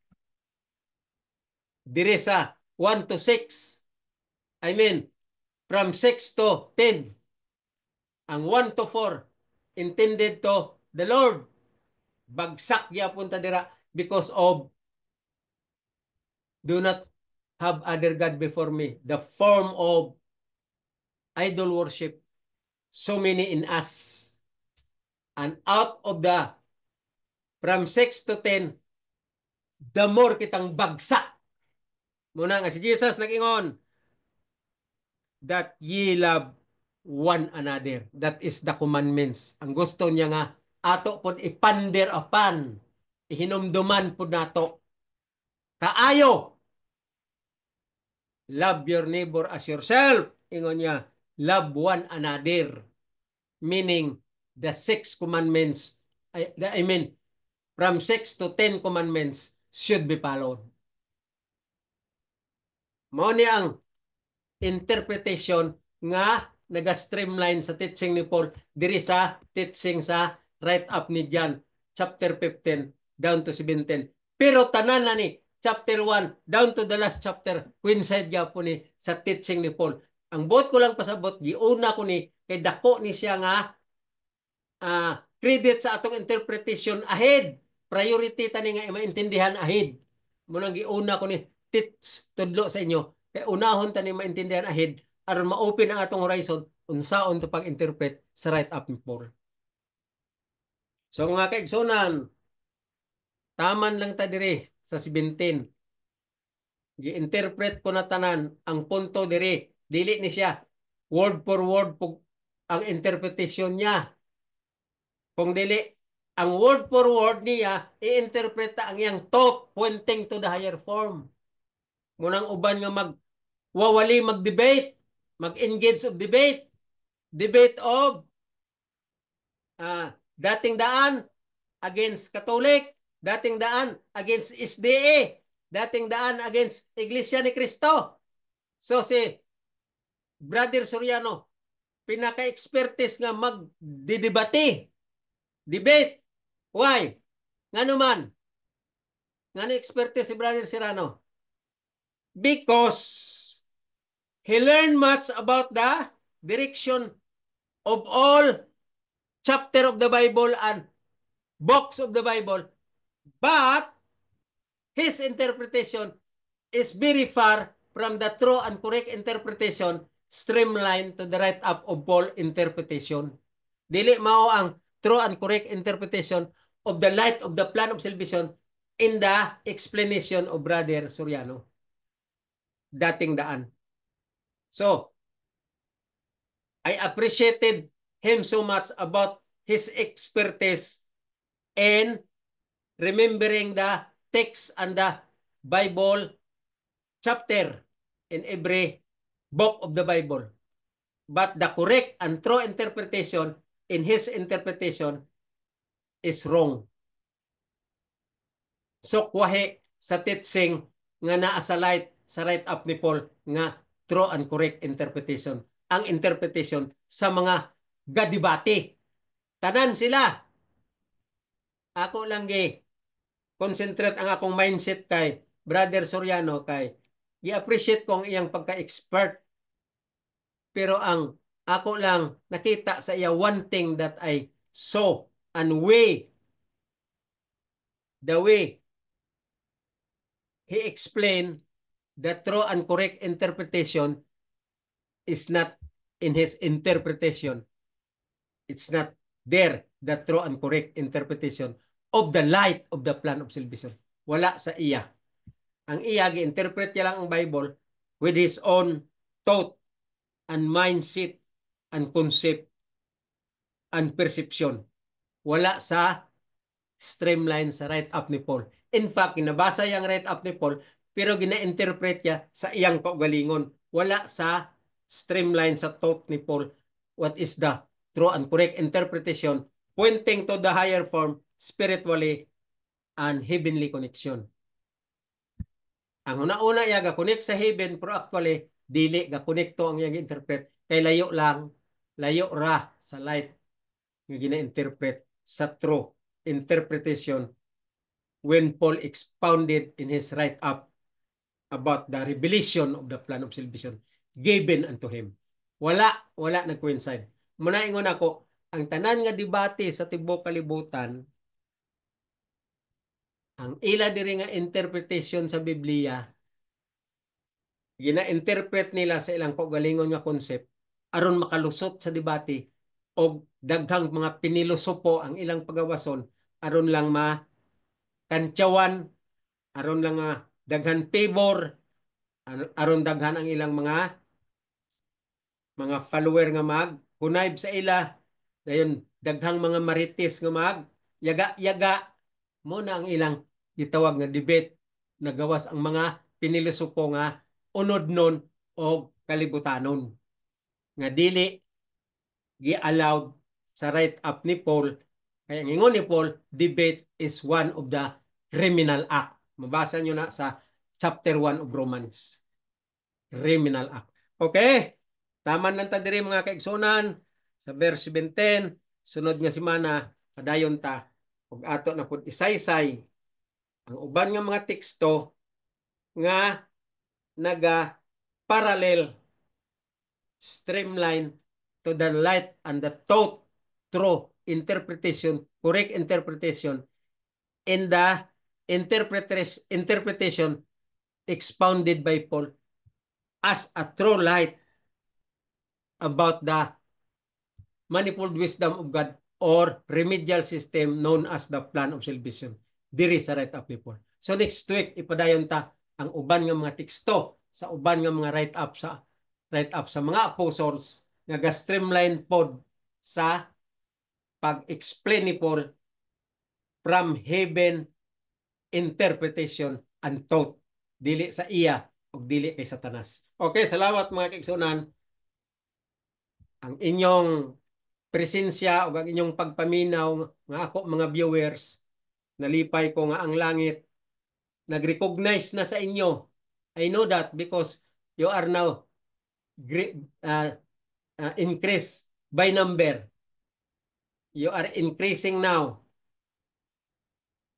Dire sa 1 to 6, from 6 to 10, ang 1 to 4, intended to the Lord. Bagsak yapon ta dira because of do not have other God before me. The form of idol worship, so many in us. And out of from 6 to 10, the more kitang bagsak. Muna nga si Jesus nag-ingon, that ye love one another. That is the commandments. Ang gusto niya nga, ato pod ipander apan, ihinumduman pod nato. Kaayo, love your neighbor as yourself. Ingon niya, love one another. Meaning, the 6 commandments, from 6 to 10 commandments should be followed. Mao ni ang interpretation nga naga-streamline sa teaching ni Paul diri sa teaching sa write-up ni John chapter 15 down to 17. Pero tanan na ni chapter 1 down to the last chapter coincide gyapon ni sa teaching ni Paul. Ang bot ko lang pasabot giuna ko ni kay dako ni siya nga credit sa atong interpretation ahead. Priority tani nga maintindihan ahead. Munang giuna ko ni teach tudlo sa inyo kay unahon tani maintindihan ahead aron ma-open ang atong horizon unsaon to pag-interpret sa right up ni Paul. So mga kaigsunan, taman lang ta diri sa 17. Gi-interpret ko na tanan ang punto diri. Dili ni siya word for word ang interpretation niya. Kung dili, ang word for word niya, i-interpreta ang iyang thought pointing to the higher form. Munang uban nga wawali mag-debate, mag-engage of debate, debate of dating daan against Catholic, dating daan against SDA, dating daan against Iglesia ni Cristo. So si Brother Soriano, pinaka-expertise nga mag-debate. Debate. Why? Nga naman, nga na-expertise si Brother Soriano? Because he learned much about the direction of all chapter of the Bible and books of the Bible, but his interpretation is very far from the true and correct interpretation, streamlined to the right up of Paul interpretation. Dili mao ang true and correct interpretation of the light of the plan of salvation in the explanation of Brother Soriano. Dating daan. So, I appreciated him so much about his expertise in remembering the text and the Bible chapter in every book of the Bible. But the correct and true interpretation in his interpretation is wrong. So, kwahe sa teaching nga naa sa light sa right up ni Paul nga true and correct interpretation. Ang interpretation sa mga gadibati. Tanan sila. Ako lang concentrate ang akong mindset kay Brother Soriano kay i-appreciate ko ang iyang pagka-expert. Pero ang ako lang nakita sa iya one thing that I saw and the way he explained the true and correct interpretation is not in his interpretation. It's not there, the true and correct interpretation of the light of the plan of salvation. Wala sa iya. Ang iya, gi-interpret niya lang ang Bible with his own thought and mindset and concept and perception. Wala sa streamline sa right up ni Paul. In fact, kinabasa yung right up ni Paul, pero gina-interpret niya sa iyang kaugalingon. Wala sa streamline sa thought ni Paul. What is the true and correct interpretation pointing to the higher form, spiritually, and heavenly connection. Ang una-una iya ga-connect sa heaven, pero actually, dili ga-connecto ang iyang interpret. Kay layo lang, layo ra sa light nga gina-interpret sa true interpretation when Paul expounded in his write-up about the revelation of the plan of salvation given unto him. Wala nag-coincide. Muna ingon ako, ang tanan nga debate sa tibuok kalibutan, ang ila diri nga interpretation sa Biblia, gina-interpret nila sa ilang kaugalingon nga concept aron makalusot sa debate o daghang mga pinilosopo ang ilang pagawason aron lang kantyawan, aron lang daghan favor, aron daghan ang ilang mga follower nga hunayb sa ila, dayon daghang mga marites nga yaga-yaga mo na ang ilang gitawag nga debate, nagawas ang mga pinilosopo nga unod nun o kalibutanon nga dili gi-allowed sa right up ni Paul. Kaya ang ingon ni Paul, debate is one of the criminal act. Mabasa nyo na sa chapter 1 of Romans. Criminal act. Okay? Taman lang ta diri mga kaigsunan sa verse 17. Sunod nga semana, padayon ta ug ato na pud isaysay ang uban nga mga teksto nga naga parallel streamline to the light and the thought through interpretation, correct interpretation in the interpretation expounded by Paul as a true light about the manifold wisdom of God or remedial system known as the plan of salvation. Diri sa write-up ni Paul. So next week, ipadayon ta ang uban nga mga teksto sa uban nga mga write-up sa mga apostles nga ga-streamline pod sa pag-explain ni Paul from heaven interpretation and thought. Dili sa iya o dili kay Satanas. Okay, salamat mga kaigsunan. Ang inyong presensya o ang inyong pagpaminaw nga ako mga viewers, nalipay ko nga ang langit nag-recognize na sa inyo. I know that because you are now increase by number. You are increasing now.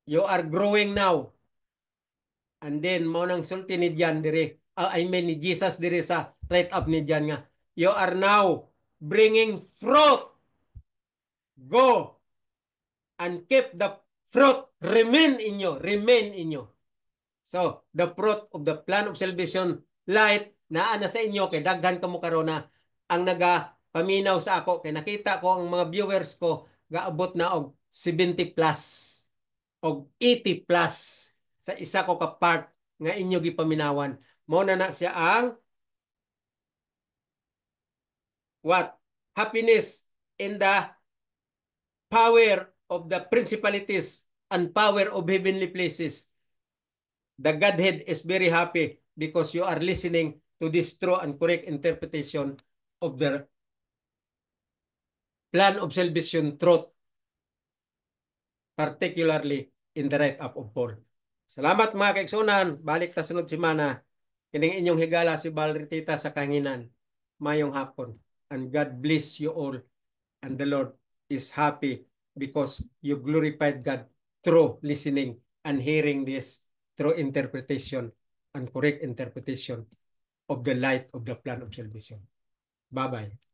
You are growing now. And then, mo nang sulti ni Diyan dire, I mean ni Jesus dire sa right up ni Diyan nga, you are now bringing fruit. Go and keep the fruit. Remain in you. Remain in you. So, the fruit of the plan of salvation light naa na sa inyo kay daghan kamo karon na ang nagapaminaw sa ako kay nakita ko ang mga viewers ko gaabot na og 70 plus og 80 plus sa isa ko ka part nga inyo gipaminawan. Mao na siya ang what? Happiness in the power of the principalities and power of heavenly places. The Godhead is very happy because you are listening to this true and correct interpretation of the plan of salvation truth, particularly in the write-up of Paul. Salamat mga kaigsunan. Balik ta sunod semana. Kining inyong higala si Balritita sa Kanginan. Mayong hapon. And God bless you all. And the Lord is happy because you glorified God through listening and hearing this through interpretation and correct interpretation of the light of the plan of salvation. Bye-bye.